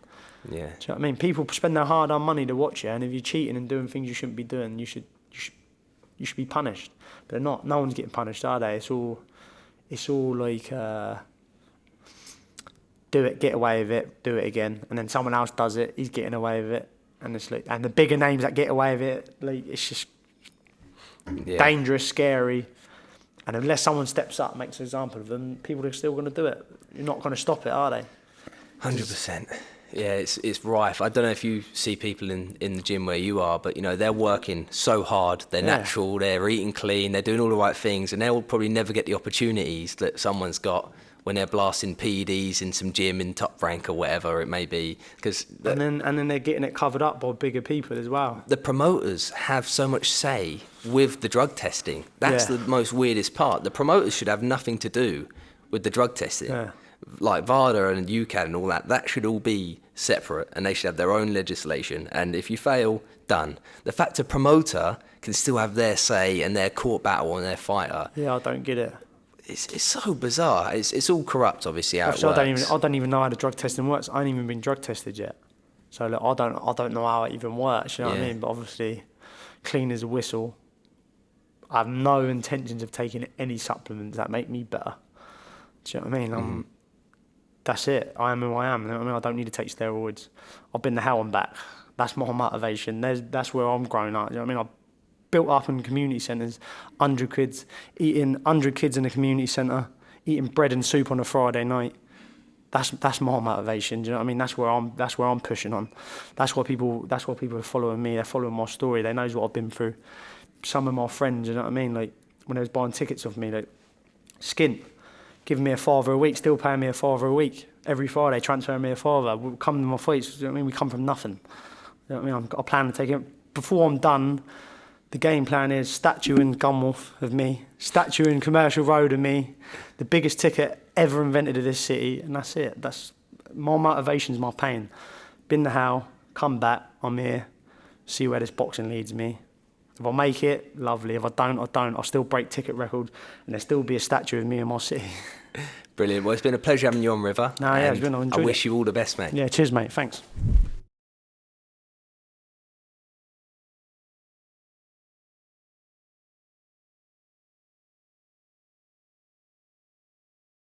Speaker 2: Yeah.
Speaker 1: Do you know what I mean? People spend their hard-earned money to watch you, and if you're cheating and doing things you shouldn't be doing, you should be punished. But they're not. No one's getting punished, are they? It's all like do it, get away with it, do it again, and then someone else does it, he's getting away with it, and it's like, and the bigger names that get away with it, like, it's just dangerous, scary, and unless someone steps up and makes an example of them, people are still going to do it. You're not going to stop it, are they?
Speaker 2: 100%. Yeah, it's rife. I don't know if you see people in the gym where you are, but, you know, they're working so hard. They're natural, they're eating clean, they're doing all the right things, and they'll probably never get the opportunities that someone's got when they're blasting PEDs in some gym in Top Rank or whatever it may be.
Speaker 1: And then they're getting it covered up by bigger people as well.
Speaker 2: The promoters have so much say with the drug testing. That's the most weirdest part. The promoters should have nothing to do with the drug testing. Yeah. Like VADA and UCAD and all that should all be separate, and they should have their own legislation. And if you fail, done. The fact a promoter can still have their say and their court battle on their fighter.
Speaker 1: Yeah, I don't get it.
Speaker 2: It's so bizarre. It's all corrupt, obviously. How it
Speaker 1: works. I don't even know how the drug testing works. I ain't even been drug tested yet, so look, I don't know how it even works. You know what I mean? But obviously, clean as a whistle. I have no intentions of taking any supplements that make me better. Do you know what I mean? That's it. I am who I am. You know what I mean? I don't need to take steroids. I've been to hell and back. That's my motivation. That's where I'm growing up. You know what I mean? I've built up in community centres, 100 kids, eating 100 kids in a community centre, eating bread and soup on a Friday night. That's my motivation. Do you know what I mean? That's where I'm pushing on. That's why people are following me. They're following my story. They know what I've been through. Some of my friends, you know what I mean? Like when they was buying tickets off me, like skint. Giving me $1 a week, still paying me $1 a week. Every Friday, transferring me $1. We'll come to my fights, you know what I mean? We come from nothing. You know what I mean? I plan to take it. Before I'm done, the game plan is statue in Gunwolf of me, statue in Commercial Road of me, the biggest ticket ever invented of this city, and that's it. That's my motivation's my pain. Been to hell, come back, I'm here, see where this boxing leads me. If I make it, lovely. If I don't, I don't. I'll still break ticket records, and there'll still be a statue of me in my city.
Speaker 2: Brilliant. Well, it's been a pleasure having you on, River.
Speaker 1: No, yeah, it's been. I
Speaker 2: wish you all the best, mate.
Speaker 1: Yeah, cheers, mate. Thanks.